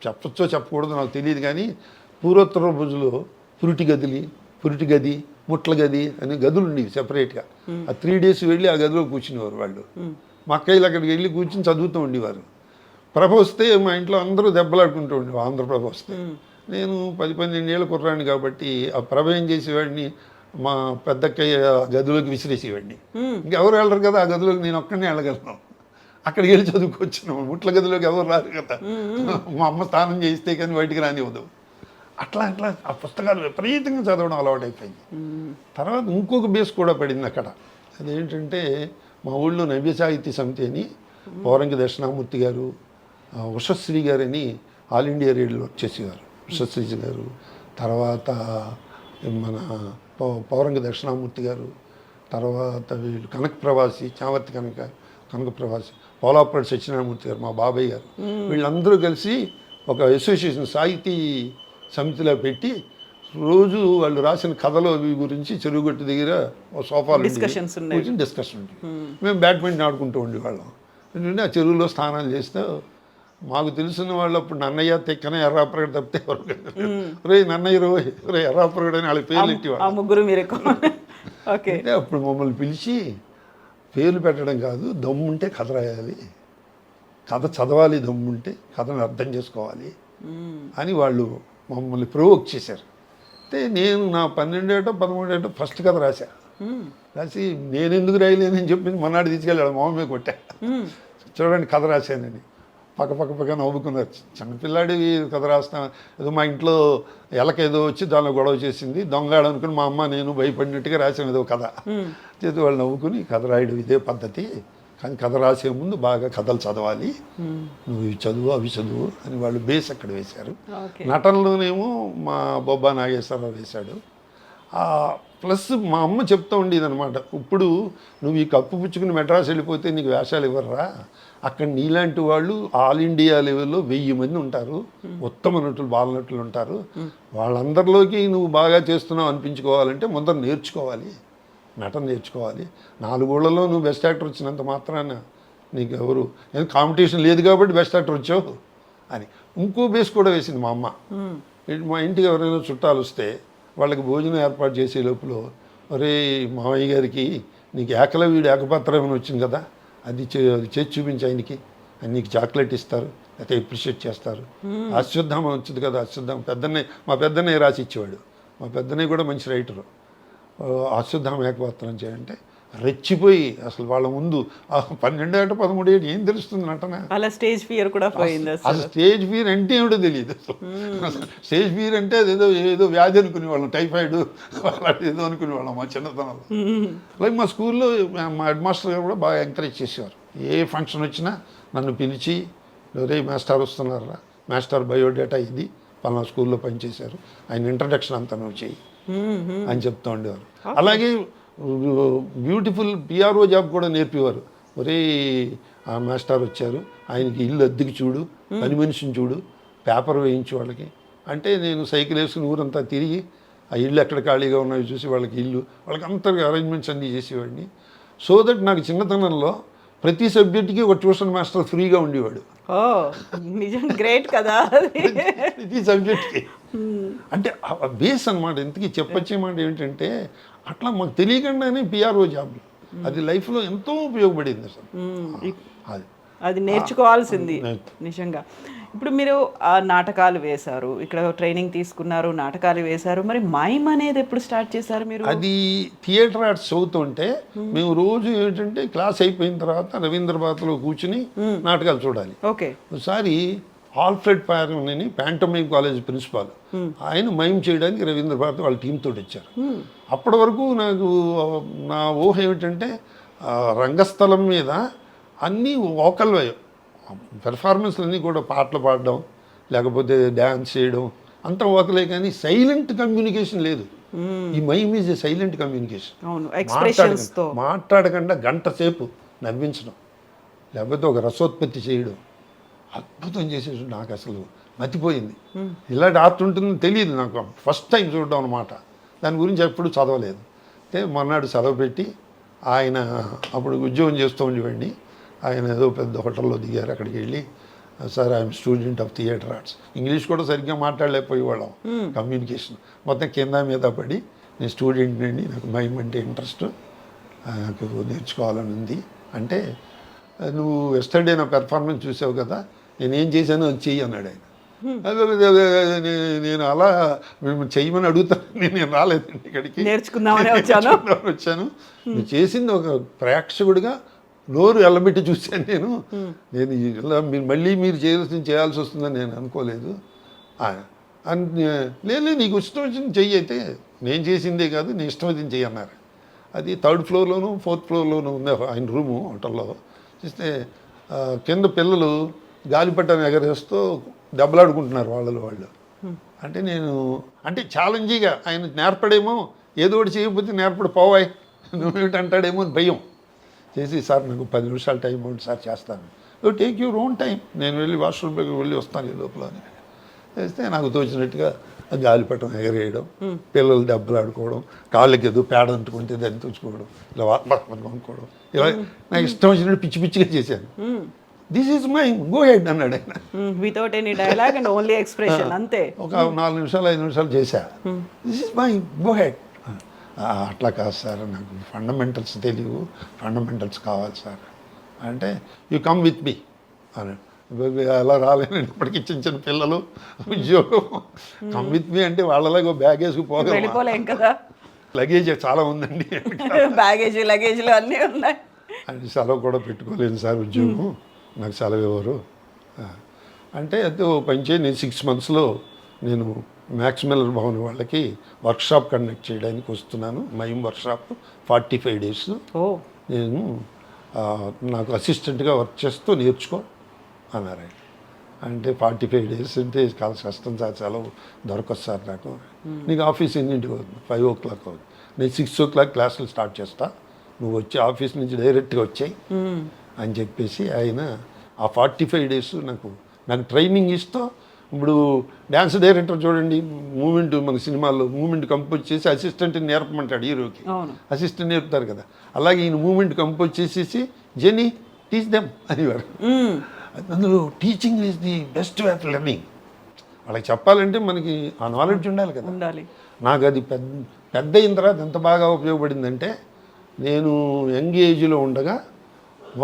C: చెప్పచ్చో చెప్పకూడదో నాకు తెలియదు, కానీ పూర్వోత్తర రోజులో పురిటి గదిలి, పురిటి గది, ముట్ల గది అనే గదులు ఉండేవి సెపరేట్గా. ఆ 3 days వెళ్ళి ఆ గదిలో కూర్చునేవారు వాళ్ళు. మా అక్కయ్యలు అక్కడికి వెళ్ళి కూర్చుని చదువుతూ ఉండేవారు. ప్రభ వస్తే మా ఇంట్లో అందరూ దెబ్బలాడుకుంటూ ఉండేవారు. ఆంధ్రప్రభ వస్తే నేను 10-12 ఏళ్ళ కుర్రాడిని కాబట్టి ఆ ప్రభ ఏం చేసేవాడిని, మా పెద్దక్కయ్య గదిలోకి విసిరేసేవాడిని. ఇంకెవరు వెళ్ళరు కదా ఆ గదిలోకి, నేను ఒక్కడినే వెళ్ళగలను. అక్కడికి వెళ్ళి చదువుకొచ్చాను. ముట్ల గదిలోకి ఎవరు రారు కదా, మా అమ్మ స్నానం చేయిస్తే కానీ బయటికి రానివ్వదు. అట్లా ఆ పుస్తకాలు విపరీతంగా చదవడం అలవాటైపోయింది. తర్వాత ఇంకొక బేస్ కూడా పడింది అక్కడ. అదేంటంటే మా ఊళ్ళో నవ్య సాహిత్య సమితి అని పౌరంగి దక్షిణామూర్తి గారు, ఉషశ్రీ గారని ఆల్ ఇండియా రేడియోలో వర్క్ చేసేవారు. ఉషశ్రీ గారు, తర్వాత మన పౌరంగి దక్షిణామూర్తి గారు, తర్వాత వీళ్ళు కనక ప్రవాసి, చావర్తి కనక ప్రవాసి, పోలాపరెడ్డి సత్యనారాయణమూర్తి గారు, మా బాబాయ్ గారు, వీళ్ళందరూ కలిసి ఒక అసోసియేషన్ సాహితీ సమితిలో పెట్టి రోజు వాళ్ళు రాసిన కథలు అవి గురించి చెరువుగట్టు దగ్గర సోఫాలు కూర్చొని డిస్కషన్ ఉండేది. మేము బ్యాడ్మింటన్ ఆడుకుంటూ ఉండేవాళ్ళం. ఎందుకంటే ఆ చెరువులో స్నానాలు చేస్తే మాకు తెలిసిన వాళ్ళు అప్పుడు నన్నయ్య, తెక్కన, ఎర్రాపరగడ తప్పితే ఎవరు రే నన్నయ్య రే ఎర్రాపరగడ అని వాళ్ళ పేర్లు పెట్టేవాళ్ళు.
B: ముగ్గురు మీరు
C: అంటే అప్పుడు మమ్మల్ని పిలిచి పేర్లు పెట్టడం కాదు, దమ్ముంటే కథ రాయాలి, కథ చదవాలి, దమ్ముంటే కథను అర్థం చేసుకోవాలి అని వాళ్ళు మమ్మల్ని ప్రొవోక్ చేశారు. అయితే నేను నా 12 ఏటో 13 ఏటో ఫస్ట్ కథ రాసి నేను ఎందుకు రాయలేనని చెప్పి మన్నాడు తీసుకెళ్ళాడు, మొహమే కొట్టా, చూడండి కథ రాశానని. పక్క నవ్వుకున్నారు. చిన్నపిల్లాడి కథ రాస్తాను, ఏదో మా ఇంట్లో ఎలక ఏదో వచ్చి దానిలో గొడవ చేసింది, దొంగ అనుకుని మా అమ్మ నేను భయపడినట్టుగా రాసాం ఏదో కథ. చేతి వాళ్ళు నవ్వుకుని కథ రాయడం ఇదే పద్ధతి, కానీ కథ రాసే ముందు బాగా కథలు చదవాలి, నువ్వు ఇవి చదువు అవి చదువు అని వాళ్ళు బేస్ అక్కడ వేశారు. నటనలోనేమో మా బొబ్బా నాగేశ్వరరావు వేశాడు. ప్లస్ మా అమ్మ చెప్తూ ఉండేది అనమాట, ఇప్పుడు నువ్వు ఈ కప్పు పుచ్చుకుని మెడ్రాస్ వెళ్ళిపోతే నీకు వేషాలు ఇవ్వరా, అక్కడ నీలాంటి వాళ్ళు ఆల్ ఇండియా లెవెల్లో 1000 మంది ఉంటారు, ఉత్తమ నటులు, బాలనటులు ఉంటారు, వాళ్ళందరిలోకి నువ్వు బాగా చేస్తున్నావు అనిపించుకోవాలంటే ముందర నేర్చుకోవాలి, నటన నేర్చుకోవాలి. 4 ఊళ్ళలో నువ్వు బెస్ట్ యాక్టర్ వచ్చినంత మాత్రాన నీకు ఎవరు కాంపిటీషన్ లేదు కాబట్టి బెస్ట్ యాక్టర్ వచ్చావు అని ఇంకో బేస్ కూడా వేసింది మా అమ్మ. మా ఇంటికి ఎవరైనా చుట్టాలు వస్తే వాళ్ళకి భోజనం ఏర్పాటు చేసే లోపల, ఒరే మామయ్య గారికి నీకు ఏకలవ్యుడు ఏకపాత్రం అని వచ్చింది కదా, అది చేసి చూపించి ఆయనకి, అని నీకు చాక్లెట్ ఇస్తారు, అయితే అప్రిషియేట్ చేస్తారు. అశ్వత్థామ వచ్చింది కదా, అశ్వత్థామ మా పెద్దన్నయ్య రాసి ఇచ్చేవాడు. మా పెద్దన్నయ్య కూడా మంచి రైటరు. అశ్వత్థామ ఏకపాత్రం చేయంటే రెచ్చిపోయి అసలు వాళ్ళ ముందు 12 ఏట 13 ఏట ఏం తెలుస్తుంది నటన,
B: అలా స్టేజ్ ఫియర్ కూడా పోయింది.
C: అసలు స్టేజ్ ఫియర్ అంటే ఏమిటో తెలియదు. స్టేజ్ ఫియర్ అంటే ఏదో వ్యాధి అనుకునేవాళ్ళం, టైఫాయిడ్ అలాంటి ఏదో అనుకునేవాళ్ళం మా చిన్నతనంలో. అలాగే మా స్కూల్లో మా హెడ్ మాస్టర్ గారు కూడా బాగా ఎంకరేజ్ చేసేవారు. ఏ ఫంక్షన్ వచ్చినా నన్ను పిలిచి, రే మాస్టర్ వస్తున్నారా, మాస్టర్ బయోడేటా ఇది, పలానా స్కూల్లో పనిచేశారు, ఆయన ఇంట్రడక్షన్ అంతా నువ్వు చెయ్యి అని చెప్తూ ఉండేవారు. అలాగే బ్యూటిఫుల్ పిఆర్ఓ జాబ్ కూడా నేర్పేవారు. ఒరే ఆ మాస్టర్ వచ్చారు, ఆయనకి ఇల్లు అద్దెకి చూడు, పని మనిషిని చూడు, పేపర్ వేయించు వాళ్ళకి అంటే, నేను సైకిల్ వేసుకుని ఊరంతా తిరిగి ఆ ఇల్లు ఎక్కడ ఖాళీగా ఉన్నాయో చూసి వాళ్ళకి వాళ్ళకి అంత అరేంజ్మెంట్స్ అన్నీ చేసేవాడిని. సో దట్ నాకు చిన్నతనంలో ప్రతి సబ్జెక్ట్కి ఒక ట్యూషన్ మాస్టర్ ఫ్రీగా ఉండేవాడు.
B: నిజం, గ్రేట్ కదా
C: ప్రతి సబ్జెక్ట్కి. అంటే బేస్ అనమాట. ఇంతకీ చెప్పొచ్చేమాట ఏంటంటే, అట్లా మాకు తెలియకుండానే పిఆర్ఓ జాబ్ అది లైఫ్లో ఎంతో ఉపయోగపడింది అసలు.
B: అది నేర్చుకోవాల్సింది నిజంగా. ఇప్పుడు మీరు నాటకాలు వేశారు, ఇక్కడ ట్రైనింగ్ తీసుకున్నారు, నాటకాలు వేశారు, మరి మైమ్ అనేది ఎప్పుడు స్టార్ట్ చేశారు మీరు?
C: అది థియేటర్ ఆర్ట్స్ చదువుతుంటే మేము రోజు ఏంటంటే క్లాస్ అయిపోయిన తర్వాత రవీంద్ర భారతిలో కూర్చుని నాటకాలు చూడాలి.
B: ఓకే. ఒకసారి
C: ఆల్ఫ్రెడ్ పారన్ అని ప్యాంటోమైమ్ కాలేజ్ ప్రిన్సిపాల్, ఆయన మైమ్ చేయడానికి రవీంద్ర భారతి వాళ్ళ టీంతో వచ్చారు. అప్పటి వరకు నాకు నా ఊహ ఏమిటంటే, రంగస్థలం మీద అన్నీ వోకల్ పెర్ఫార్మెన్స్లు అన్నీ కూడా పాటలు పాడడం, లేకపోతే డ్యాన్స్ చేయడం, అంతా వోకలే, కానీ సైలెంట్ కమ్యూనికేషన్ లేదు. ఈ mime is a silent communication. మాట్లాడకుండా గంట సేపు నవ్వించడం, లేకపోతే ఒక రసోత్పత్తి చేయడం, అద్భుతం చేసేసి నాకు అసలు మతిపోయింది. ఇలాంటి ఆర్ట్ ఉంటుందని తెలియదు నాకు, ఫస్ట్ టైం చూడడం అనమాట. దాని గురించి ఎప్పుడు చదవలేదు. అయితే మొన్నాడు చదవ పెట్టి, ఆయన అప్పుడు ఉద్యోగం చేస్తూ ఉండేవాడిని, ఆయన ఏదో పెద్ద హోటల్లో దిగారు. అక్కడికి వెళ్ళి, sir I'm student of theatre arts, English కూడా సరిగ్గా మాట్లాడలేకపోయేవాళ్ళం, కమ్యూనికేషన్ మొత్తం కింద మీద పడి నేను స్టూడెంట్ అండి, నాకు మైమ్ అంటే ఇంట్రెస్ట్, నాకు నేర్చుకోవాలని ఉంది అంటే, నువ్వు ఎస్టర్డే నా పెర్ఫార్మెన్స్ చూసావు కదా, నేనేం చేశానో అది చెయ్యి అన్నాడు ఆయన. నేను అలా మేము చెయ్యమని అడుగుతాను, నేను రాలేదండి ఇక్కడికి,
B: నేర్చుకుందామని వచ్చాను.
C: నువ్వు చేసింది ఒక ప్రేక్షకుడిగా నోరు ఎల్లబెట్టి చూశాను నేను ఇలా మళ్ళీ మీరు చేయాల్సి వస్తుందని నేను అనుకోలేదు. లేదు నీకు ఇష్టం వచ్చింది చెయ్యి, అయితే నేను చేసిందే కాదు నీ ఇష్టం వచ్చింది చెయ్యి అన్నారు. అది 3rd ఫ్లోర్లోను 4th ఫ్లోర్లోనూ ఉంది ఆయన రూము హోటల్లో. చూస్తే కింద పిల్లలు గాలిపటం ఎగరేస్తూ దెబ్బలాడుకుంటున్నారు వాళ్ళు. అంటే నేను అంటే ఛాలెంజీగా ఆయన నేర్పడేమో, ఏదో ఒకటి చేయకపోతే నేర్పడు పోవాయి నువ్వేంటంటాడేమో అని భయం చేసి, సార్ నాకు 10 నిమిషాలు టైం ఉంది సార్ చేస్తాను. టేక్ యూర్ ఓన్ టైం, నేను వెళ్ళి వాష్రూమ్లోకి వెళ్ళి వస్తాను ఈ లోపల అని చేస్తే, నాకు తోచినట్టుగా గాలిపటం ఎగరేయడం, పిల్లలు దెబ్బలాడుకోవడం, కాళ్ళకి ఏదో పేడ అంటుకుంటే దాన్ని తుచ్చుకోవడం, ఇలా కొనుక్కోవడం, ఇలా నాకు ఇష్టం వచ్చినట్టు పిచ్చి పిచ్చిగా చేశాను. This is my go head అన్నాడు ఆయన.
B: Without any dialogue and only expression, అంతే. ఒక
C: 4 నిమిషాలు 5 నిమిషాలు చేశా. This is my go head. అట్లా కాదు సార్, నాకు ఫండమెంటల్స్ తెలియవు, ఫండమెంటల్స్ కావాలి సార్ అంటే, యూ కమ్ విత్ మీ అని. అలా రాలేనండి, ఇప్పటికి చిన్న పిల్లలు ఉద్యోగం, కమ్ విత్ మీ అంటే వాళ్ళలాగా బ్యాగ్
B: వెళ్ళిపోలేం కదా,
C: లగేజ్ చాలా ఉందండి,
B: లగేజ్లు అన్నీ ఉన్నాయి
C: అని. సెలవు కూడా పెట్టుకోలేను సార్, ఉద్యోగం నాకు సెలవు ఎవరు అంటే, అయితే ఓ పని చేయి, నేను 6 monthsలో నేను మ్యాక్స్ మిల్లర్ భవన్ వాళ్ళకి వర్క్షాప్ కండక్ట్ చేయడానికి వస్తున్నాను, మైమ్ వర్క్షాప్ 45 days. నేను నాకు అసిస్టెంట్గా వర్క్ చేస్తూ నేర్చుకో అన్నారు. అంటే 45 days అంటే చాలా కష్టం సార్, సెలవు దొరకదు సార్ నాకు. నీకు ఆఫీస్ ఎన్నింటికి అవుతుంది? 5 o'clock అవుతుంది. నేను 6 o'clock క్లాసులు స్టార్ట్ చేస్తా, నువ్వు వచ్చి ఆఫీస్ నుంచి డైరెక్ట్గా వచ్చాయి అని చెప్పేసి ఆయన ఆ 45 days నాకు ట్రైనింగ్ ఇస్తూ, ఇప్పుడు డ్యాన్స్ డైరెక్టర్ చూడండి, మూమెంట్ మన సినిమాల్లో మూమెంట్ కంపోజ్ చేసి అసిస్టెంట్ని నేర్పమంటాడు హీరోకి, అసిస్టెంట్ నేర్పుతారు కదా, అలాగే ఈయన మూమెంట్ కంపోజ్ చేసేసి జెనీ టీచ్ దెమ్ అనేవారు. అందులో teaching is the best way of learning. వాళ్ళకి చెప్పాలంటే మనకి ఆ నాలెడ్జ్ ఉండాలి కదా. నాకు అది పెద్ద అయిన తర్వాత ఎంత బాగా ఉపయోగపడిందంటే, నేను యంగ్ ఏజ్లో ఉండగా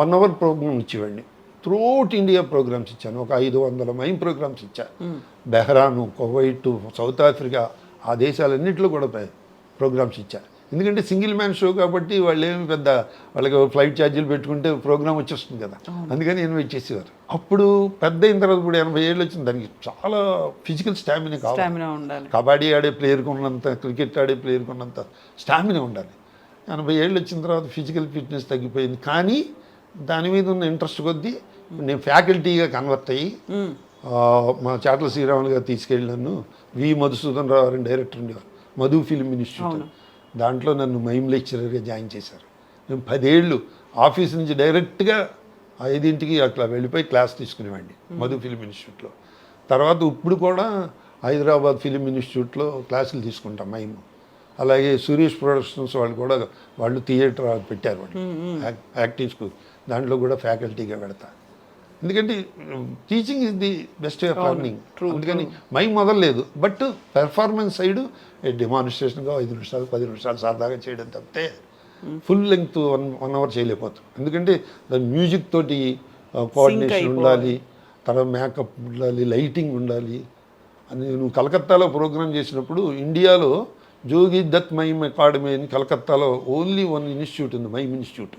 C: 1 hour ప్రోగ్రామ్ ఇచ్చేవాడిని. త్రూఅవుట్ ఇండియా ప్రోగ్రామ్స్ ఇచ్చాను, ఒక 500 మైమ్ ప్రోగ్రామ్స్ ఇచ్చాను. బెహ్రాను, కువైట్, సౌత్ ఆఫ్రికా, ఆ దేశాలన్నింటిలో కూడా ప్రోగ్రామ్స్ ఇచ్చాను. ఎందుకంటే సింగిల్ మ్యాన్ షో కాబట్టి వాళ్ళు ఏమి పెద్ద వాళ్ళకి ఫ్లైట్ ఛార్జీలు పెట్టుకుంటే ప్రోగ్రామ్ వచ్చేస్తుంది కదా, అందుకని ఇన్వైట్ చేసేవారు. అప్పుడు పెద్ద అయిన తర్వాత ఇప్పుడు 80 ఏళ్ళు వచ్చింది, దానికి చాలా ఫిజికల్ స్టామినా కావాలి. కబడ్డీ ఆడే ప్లేయర్కి ఉన్నంత, క్రికెట్ ఆడే ప్లేయర్కి ఉన్నంత స్టామినా ఉండాలి. 80 ఏళ్ళు వచ్చిన తర్వాత ఫిజికల్ ఫిట్నెస్ తగ్గిపోయింది, కానీ దాని మీద ఉన్న ఇంట్రెస్ట్ కొద్దీ నేను ఫ్యాకల్టీగా కన్వర్ట్ అయ్యి, మా చాట్ల శ్రీరాములు గారు తీసుకెళ్ళి వి మధుసూదన్ రావు గారిని డైరెక్టర్ ఉండేవారు, మధు ఫిల్మ్ ఇన్స్టిట్యూట్, దాంట్లో నన్ను మైమ్ లెక్చరర్గా జాయిన్ చేశారు. మేము 10 ఏళ్ళు ఆఫీస్ నుంచి డైరెక్ట్గా 5 అట్లా వెళ్ళిపోయి క్లాస్ తీసుకునేవాడిని మధు ఫిల్మ్ ఇన్స్టిట్యూట్లో. తర్వాత ఇప్పుడు కూడా హైదరాబాద్ ఫిల్మ్ ఇన్స్టిట్యూట్లో క్లాసులు తీసుకుంటాం మైమ్. అలాగే సురేష్ ప్రొడక్షన్స్ వాళ్ళు థియేటర్ పెట్టారు, వాళ్ళు యాక్టింగ్ స్కూల్, దాంట్లో కూడా ఫ్యాకల్టీగా పెడతా. ఎందుకంటే teaching is the best way of learning. అందుకని మైమ్ మొదలలేదు, బట్ పెర్ఫార్మెన్స్ సైడ్ డెమాన్స్ట్రేషన్గా 5 నిమిషాలు 10 నిమిషాలు సరదాగా చేయడం తప్పితే ఫుల్ లెంగ్త్ 1 hour చేయలేకపోతాం. ఎందుకంటే దాని మ్యూజిక్ తోటి కోఆర్డినేషన్ ఉండాలి, తర్వాత మేకప్ ఉండాలి, లైటింగ్ ఉండాలి. అని నువ్వు కలకత్తాలో ప్రోగ్రామ్ చేసినప్పుడు, ఇండియాలో జోగి దత్ మైమ్ అకాడమీ అని కలకత్తాలో ఓన్లీ 1 ఇన్స్టిట్యూట్ ఉంది, మైమ్ ఇన్స్టిట్యూట్.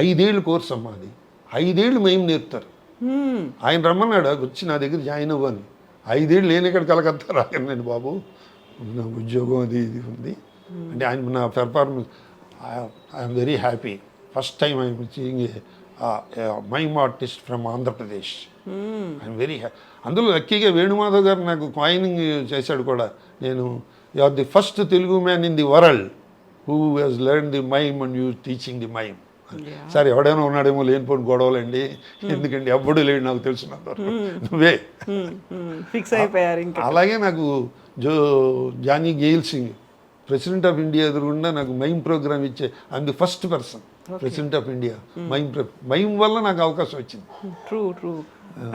C: 5 ఏళ్ళు కోర్స్ అమ్మా అది, 5 ఏళ్ళు మైమ్ నేర్పుతారు. ఆయన రమ్మన్నాడు, వచ్చి నా దగ్గర జాయిన్ అవ్వని. 5 ఏళ్ళు నేను ఇక్కడ కలకత్తా రాగలను బాబు, నాకు ఉద్యోగం అది ఇది ఉంది అంటే, ఆయన నా performance I'm very happy. First time I'm seeing mime artist from Andhra Pradesh. I'm very happy. అందులో లక్కీగా వేణుమాధవ్ గారు నాకు కాయినింగ్ చేశాడు కూడా. నేను you are the first Telugu man in the world who has learn the mime and you teaching the mime. సరే ఎవడైనా ఉన్నాడేమో, లేనిపోయిన గొడవలండి, ఎందుకంటే ఎవ్వడు లేడు నాకు తెలిసినంత, నువ్వే
B: ఫిక్స్ అయిపోయారు.
C: అలాగే నాకు Giani Zail Singh, president of India ఎదురుగుండా నాకు మైమ్ ప్రోగ్రామ్ ఇచ్చే I'm the first person. President of India mime వల్ల నాకు అవకాశం వచ్చింది.
B: ట్రూ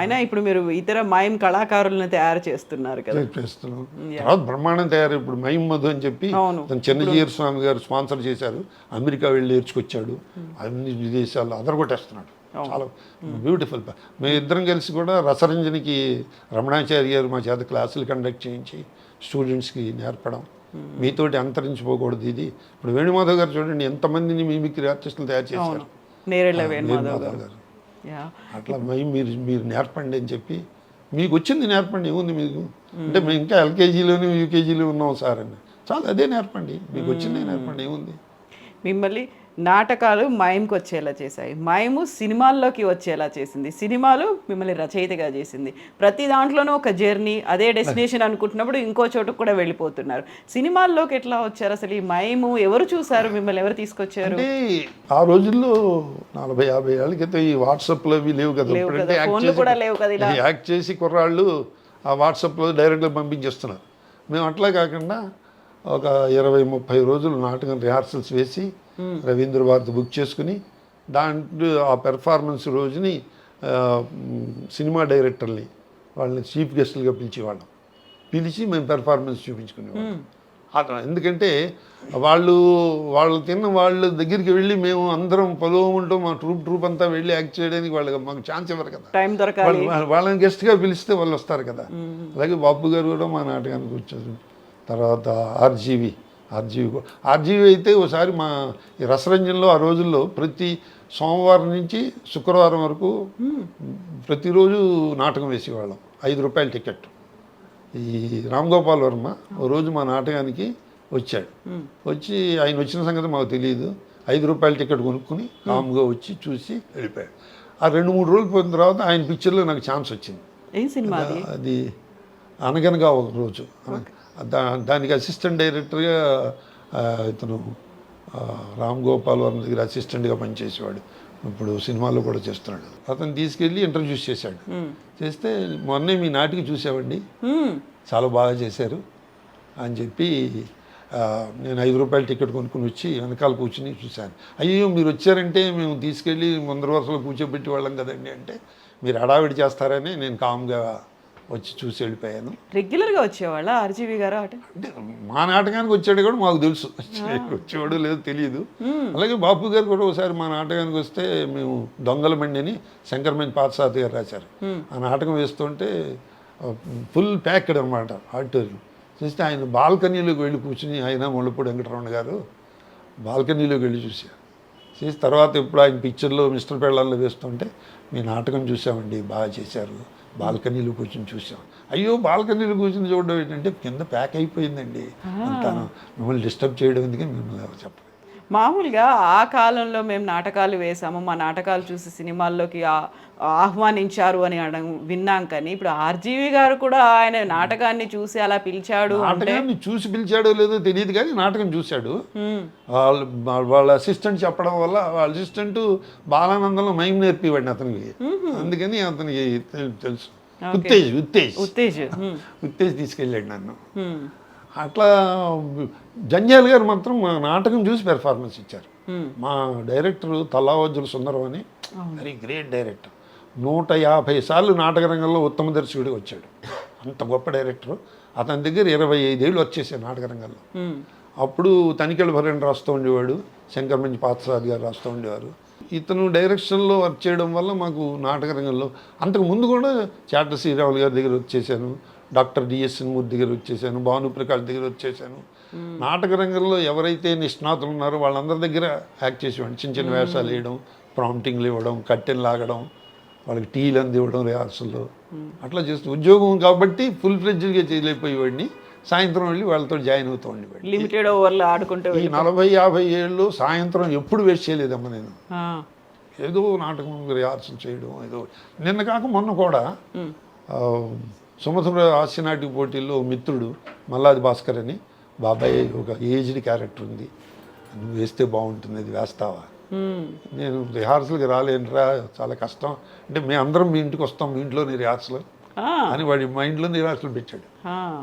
B: అయినా ఇప్పుడు మీరు ఇతర మైమ్ కళాకారులను తయారు చేస్తున్నారు కదా.
C: చేస్తున్నాం. తర్వాత బ్రహ్మాండం తయారు. ఇప్పుడు మైమ్ మధు అని చెప్పి తను చిన్నజీయర్ స్వామి గారు స్పాన్సర్ చేశారు. అమెరికా వెళ్ళి నేర్చుకొచ్చాడు. అన్ని విదేశాల్లో అదరగొట్టేస్తున్నాడు. చాలా బ్యూటిఫుల్. మేము ఇద్దరం కలిసి కూడా రసరంజనికి రమణాచారి గారు మా చేత క్లాసులు కండక్ట్ చేయించి స్టూడెంట్స్కి నేర్పడం. మీతోటి అంతరించిపోకూడదు ఇది. ఇప్పుడు వేణుమాధవ్ గారు చూడండి ఎంతమందిని మిమిక్రీ ఆర్టిస్టులు తయారు చేశారు.
B: నేరేళ్ళ
C: వేణుమాధవ్ గారు అట్లా మీరు నేర్పండి అని చెప్పి మీకు వచ్చింది నేర్పండి ఏముంది మీకు అంటే మేము ఇంకా ఎల్కేజీలోని యూకేజీలో ఉన్నాం సార్ అని చాలా అదే నేర్పండి మీకు వచ్చిందే నేర్పండి ఏముంది.
B: మిమ్మల్ని నాటకాలు మైమ్కి వచ్చేలా చేశాయి, మైము సినిమాల్లోకి వచ్చేలా చేసింది, సినిమాలు మిమ్మల్ని రచయితగా చేసింది. ప్రతి దాంట్లోనూ ఒక జర్నీ, అదే డెస్టినేషన్ అనుకుంటున్నప్పుడు ఇంకో చోటుకు కూడా వెళ్ళిపోతున్నారు. సినిమాల్లోకి ఎట్లా వచ్చారు అసలు? ఈ మైము ఎవరు చూసారు, మిమ్మల్ని ఎవరు తీసుకొచ్చారు?
C: అంటే ఆ రోజుల్లో 40-50 ఏళ్ళ క్రితం ఈ వాట్సాప్లో అవి లేవు కదా.
B: ఫోన్లు కూడా లేవు కదా.
C: యాక్ట్ చేసి కుర్రాళ్ళు ఆ వాట్సాప్లో డైరెక్ట్గా పంపించేస్తున్నారు. మేము అట్లా కాకుండా ఒక 20-30 రోజులు నాటకం రిహార్సల్స్ వేసి రవీంద్ర భారతి బుక్ చేసుకుని దాంట్లో ఆ పెర్ఫార్మెన్స్ రోజుని సినిమా డైరెక్టర్ని వాళ్ళని చీఫ్ గెస్టులుగా పిలిచి మేము పెర్ఫార్మెన్స్ చూపించుకునేవాళ్ళం. ఎందుకంటే వాళ్ళు తిన్న వాళ్ళ దగ్గరికి వెళ్ళి మేము అందరం పొలవమంటూ మా ట్రూప్ అంతా వెళ్ళి యాక్ట్ చేయడానికి వాళ్ళకి మాకు ఛాన్స్ ఇవ్వరు కదా.
B: టైం దొరకాలి.
C: వాళ్ళని గెస్ట్గా పిలిస్తే వాళ్ళు వస్తారు కదా. అలాగే బాబు గారు కూడా మా నాటకానికి వచ్చారు. తర్వాత ఆర్జీవి అయితే ఒకసారి మా ఈ రసరంజన్లో ఆ రోజుల్లో ప్రతి సోమవారం నుంచి శుక్రవారం వరకు ప్రతిరోజు నాటకం వేసేవాళ్ళం. 5 రూపాయల టికెట్. ఈ రామ్ గోపాల్ వర్మ ఓ రోజు మా నాటకానికి వచ్చాడు. వచ్చి ఆయన వచ్చిన సంగతి మాకు తెలియదు. 5 రూపాయల టికెట్ కొనుక్కుని కామ్గా వచ్చి చూసి వెళ్ళిపోయాడు. ఆ 2-3 రోజులు పోయిన తర్వాత ఆయన పిక్చర్లో నాకు ఛాన్స్ వచ్చింది.
B: ఏం సినిమా
C: అది? అనగనగా ఒక రోజు. దానికి అసిస్టెంట్ డైరెక్టర్గా ఇతను రామ్ గోపాల్ వర్మ దగ్గర అసిస్టెంట్గా పనిచేసేవాడు. ఇప్పుడు సినిమాలో కూడా చేస్తున్నాడు. అతను తీసుకెళ్ళి ఇంట్రడ్యూస్ చేశాడు. చేస్తే మొన్నే మీ నాటికి చూసామండి, చాలా బాగా చేశారు అని చెప్పి నేను 5 రూపాయల టికెట్ కొనుక్కుని వచ్చి వెనకాల కూర్చుని చూశాను. అయ్యో మీరు వచ్చారంటే మేము తీసుకెళ్ళి ముందర వరుసలో కూర్చోబెట్టి వాళ్ళం కదండి అంటే మీరు హడావిడి చేస్తారని నేను కామ్గా వచ్చి చూసి వెళ్ళిపోయాను.
B: రెగ్యులర్గా వచ్చేవాళ్ళ ఆర్జీవి గారు? అంటే
C: మా నాటకానికి వచ్చాడు కూడా మాకు తెలుసు, వచ్చేవాడు లేదో తెలియదు. అలాగే బాపు గారు కూడా ఒకసారి మా నాటకానికి వస్తే మేము దొంగల మండి అని శంకరమణి పార్థసారథి గారు రాశారు. ఆ నాటకం వేస్తుంటే ఫుల్ ప్యాక్డ్ అనమాట ఆడిటోరియం. చూస్తే ఆయన బాల్కనీలోకి వెళ్ళి కూర్చుని, ఆయన ముళ్ళపూడి వెంకటరమణ గారు బాల్కనీలోకి వెళ్ళి చూశారు. చేసి తర్వాత ఇప్పుడు ఆయన పిక్చర్లో మిస్టర్ పెళ్ళాల్లో వేస్తుంటే మీ నాటకం చూసామండి, బాగా చేశారు, బాల్కనీలో కూర్చొని చూసాం. అయ్యో బాల్కనీలో కూర్చొని చూడడం ఏంటంటే కింద ప్యాక్ అయిపోయిందండి అంటాను, మిమ్మల్ని డిస్టర్బ్ చేయడం ఎందుకని మిమ్మల్ని ఎవరు చెప్పలేదు.
B: మామూలుగా ఆ కాలంలో మేము నాటకాలు వేసాము, మా నాటకాలు చూసి సినిమాల్లోకి ఆహ్వానించారు అని విన్నాం. కానీ ఇప్పుడు ఆర్జీవి గారు కూడా ఆయన నాటకాన్ని చూసి అలా పిలిచాడు.
C: నాటకాన్ని చూసి పిలిచాడో లేదో తెలియదు కానీ నాటకం చూశాడు. వాళ్ళ అసిస్టెంట్ చెప్పడం వల్ల వాళ్ళ అసిస్టెంట్ బాలానందంలో మైమ్ నేర్పివాడిని అతనికి. అందుకని అతనికి తెలుసు. ఉత్తేజ్ తీసుకెళ్ళాడు నన్ను. అట్లా జంజాల్ గారు మాత్రం మా నాటకం చూసి పెర్ఫార్మెన్స్ ఇచ్చారు. మా డైరెక్టర్ తల్లావజ్జుల సుందరం అని వెరీ గ్రేట్ డైరెక్టర్. 150 సార్లు నాటక రంగంలో ఉత్తమ దర్శకుడిగా వచ్చాడు. అంత గొప్ప డైరెక్టర్. అతని దగ్గర 25 ఏళ్ళు వచ్చేసాయి నాటక రంగంలో. అప్పుడు తనికెళ్ళ భరణ్ రాస్తూ ఉండేవాడు, శంకరమంచి పార్థసారథి గారు రాస్తూ ఉండేవారు. ఇతను డైరెక్షన్లో వర్క్ చేయడం వల్ల మాకు నాటక రంగంలో అంతకు ముందు కూడా చాట శ్రీరాములు గారి దగ్గర వచ్చేసాను, డాక్టర్ డిఎస్ఎన్ మూర్తి దగ్గర వచ్చేసాను, భానుప్రకాష్ దగ్గర వచ్చేసాను. నాటక రంగంలో ఎవరైతే నిష్ణాతులు ఉన్నారో వాళ్ళందరి దగ్గర యాక్ట్ చేసేవాడిని. చిన్న చిన్న వేషాలు వేయడం, ప్రాంప్టింగ్లు ఇవ్వడం, కట్టెలు లాగడం, వాళ్ళకి టీలు అందివ్వడం రిహార్సల్లో, అట్లా చేస్తూ ఉద్యోగం కాబట్టి ఫుల్ ఫ్లెడ్జ్డ్గా చేయలేకపోయేవాడిని. సాయంత్రం వెళ్ళి వాళ్ళతో జాయిన్ అవుతూ ఉండేవాడిని.
B: లిమిటెడ్ ఓవర్లో ఆడుకుంటూ.
C: ఈ 40-50 ఏళ్ళు సాయంత్రం ఎప్పుడు వేస్ట్ చేయలేదమ్మా నేను. ఏదో నాటకం రిహార్సల్ చేయడం ఏదో. నిన్న కాక మొన్న కూడా సుమధుర హాస్యనాటిక పోటీల్లో మిత్రుడు మల్లాది భాస్కర్ అని, బాబాయ్ ఒక ఏజ్డ్ క్యారెక్టర్ ఉంది, నువ్వు వేస్తే బాగుంటుంది, అది వేస్తావా? నేను రిహార్సల్కి రాలేనురా, చాలా కష్టం అంటే మేము అందరం మీ ఇంటికి వస్తాం, మీ ఇంట్లోని రిహార్సల్ అని వాడి మైండ్లో రిహార్సల్ పెట్టాడు.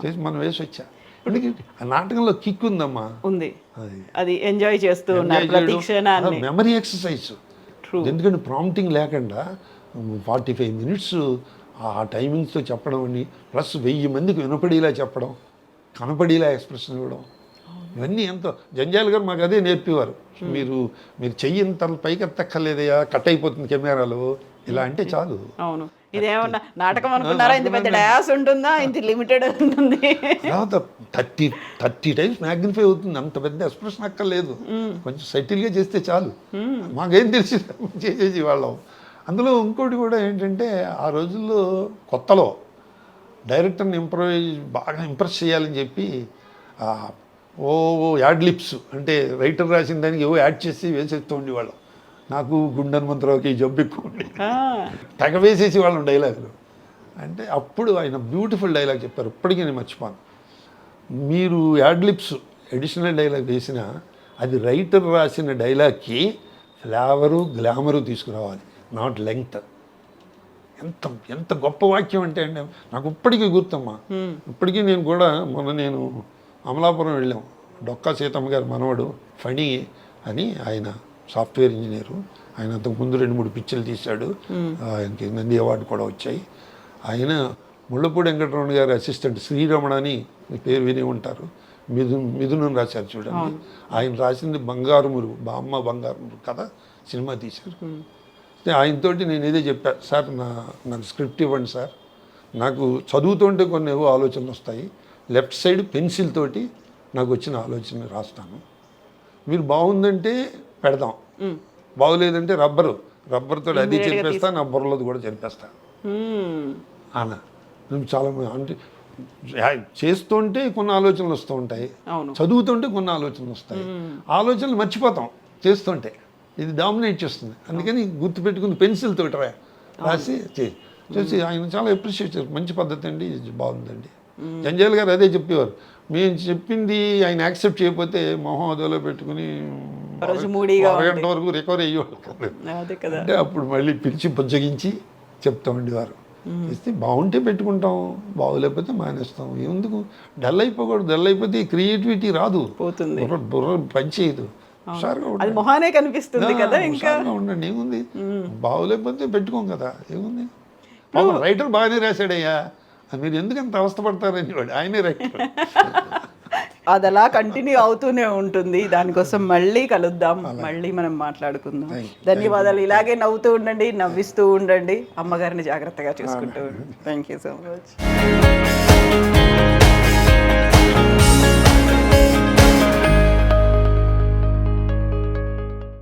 C: చేసి మనం వేసి వచ్చా. అందుకే ఆ నాటకంలో కిక్ ఉందమ్మా.
B: ఉంది,
C: అది
B: అది ఎంజాయ్ చేస్తూ ఉన్నారు ప్రతి క్షణాన్ని.
C: Memory exercise.
B: True.
C: ఎందుకంటే ప్రాంప్టింగ్ లేకుండా 45 మినిట్స్ ఆ టైమింగ్స్తో చెప్పడం అని, ప్లస్ 1000 మందికి వినపడేలా చెప్పడం, కనపడేలా ఎక్స్ప్రెషన్ ఇవ్వడం, ఇవన్నీ ఎంతో. జంజాల్ గారు మాకు అదే నేర్పేవారు. మీరు చెయ్యి ఇంత పైకి ఎత్తక్కర్లేదయ్యా, కట్ అయిపోతుంది కెమెరాలో, ఇలా అంటే చాలు.
B: అవును, ఇదేమన్నా నాటకం అనుకున్నారా? ఇంత పెద్ద డాష్ ఉంటుందా? ఇంత లిమిటెడ్ ఉంటుంది.
C: తర్వాత 30 టైమ్స్ మ్యాగ్నిఫై అవుతుంది. అంత పెద్ద ఎక్స్ప్రెషన్ అక్కర్లేదు, కొంచెం సెటిల్గా చేస్తే చాలు. మాకేం తెలిసి చేసేసి వాళ్ళం. అందులో ఇంకోటి కూడా ఏంటంటే, ఆ రోజుల్లో కొత్తలో డైరెక్టర్ని బాగా ఇంప్రెస్ చేయాలని చెప్పి ఓ యాడ్ లిప్స్ అంటే రైటర్ రాసిన దానికి ఏవో యాడ్ చేసి వేసేస్తూ ఉండేవాళ్ళం. నాకు గుండె హనుమంతరావుకి జబ్బు ఎక్కువ ఉండి తెగ వేసేసి వాళ్ళం డైలాగులు. అంటే అప్పుడు ఆయన బ్యూటిఫుల్ డైలాగ్ చెప్పారు, ఇప్పటికీ నేను మర్చిపోను. మీరు యాడ్ లిప్స్ ఎడిషనల్ డైలాగ్ వేసినా అది రైటర్ రాసిన డైలాగ్కి ఫ్లేవరు గ్లామరు తీసుకురావాలి, నాట్ లెంగ్త్. ఎంత గొప్ప వాక్యం అంటే అండి, నాకు ఇప్పటికీ గుర్తమ్మా. ఇప్పటికీ నేను కూడా నేను అమలాపురం వెళ్ళాం. డొక్కా సీతమ్మ గారి మనవడు ఫణి అని, ఆయన సాఫ్ట్వేర్ ఇంజనీరు. ఆయన అంతకుముందు 2-3 పిక్చర్లు తీశాడు, ఆయనకి నంది అవార్డు కూడా వచ్చాయి. ఆయన ముళ్ళపూడి వెంకటరమణ గారి అసిస్టెంట్ శ్రీరమణ అని, మీ పేరు విని ఉంటారు, మిథునం రాశారు చూడండి. ఆయన రాసింది బంగారు మురుగు, బామ్మ బంగారు మురుగు కథ సినిమా తీశారు. ఆయనతోటి నేను ఇదే చెప్పాను, సార్ నాకు స్క్రిప్ట్ ఇవ్వండి సార్, నాకు చదువుతుంటే కొన్ని ఏవో ఆలోచనలు వస్తాయి, లెఫ్ట్ సైడ్ పెన్సిల్ తోటి నాకు వచ్చిన ఆలోచన రాస్తాను, మీరు బాగుందంటే పెడదాం, బాగులేదంటే రబ్బర్తో అది చెప్పేస్తా, నా బుర్రలోది కూడా చెప్పేస్తాను అన్న. నువ్వు చాలా అంటే చేస్తుంటే కొన్ని ఆలోచనలు వస్తూ ఉంటాయి, చదువుతుంటే కొన్ని ఆలోచనలు వస్తాయి, ఆలోచనలు మర్చిపోతాం చేస్తుంటే, ఇది డామినేట్ చేస్తుంది. అందుకని గుర్తుపెట్టుకుని పెన్సిల్ తోటి రాసి చేసి ఆయన చాలా అప్రిషియేట్ చేశారు. మంచి పద్ధతి అండి, ఇది బాగుందండి. జంజాల్ గారు అదే చెప్పేవారు, మేము చెప్పింది ఆయన యాక్సెప్ట్ చేయకపోతే మొహం అదోలో పెట్టుకుని అరగంట వరకు రికవర్ అయ్యేవాళ్ళు కదా. అంటే అప్పుడు మళ్ళీ పిలిచి పుచ్చగించి చెప్తా ఉండేవారు. ఇస్తే బాగుంటే పెట్టుకుంటాం, బాగోలేకపోతే మానేస్తాం. ఎందుకు డల్ అయిపోకూడదు, డల్ అయిపోతే క్రియేటివిటీ రాదు, బుర్ర పని చేయదు.
B: అది మొహానే కనిపిస్తుంది కదా. ఇంకా
C: ఉండండి, ఏముంది, బాగోలేకపోతే పెట్టుకోం కదా, ఏముంది. రైటర్ బాగానే రాశాడయ్యా, మీరు ఎందుకు అంత అవస్థపడతారని వాడు, ఆయనే రైటర్.
B: అది అలా కంటిన్యూ అవుతూనే ఉంటుంది. దానికోసం మళ్ళీ కలుద్దాం, మళ్ళీ మనం మాట్లాడుకుందాం. ధన్యవాదాలు. ఇలాగే నవ్వుతూ ఉండండి, నవ్విస్తూ ఉండండి, అమ్మగారిని జాగ్రత్తగా చూసుకుంటూ ఉండండి. Thank you so much.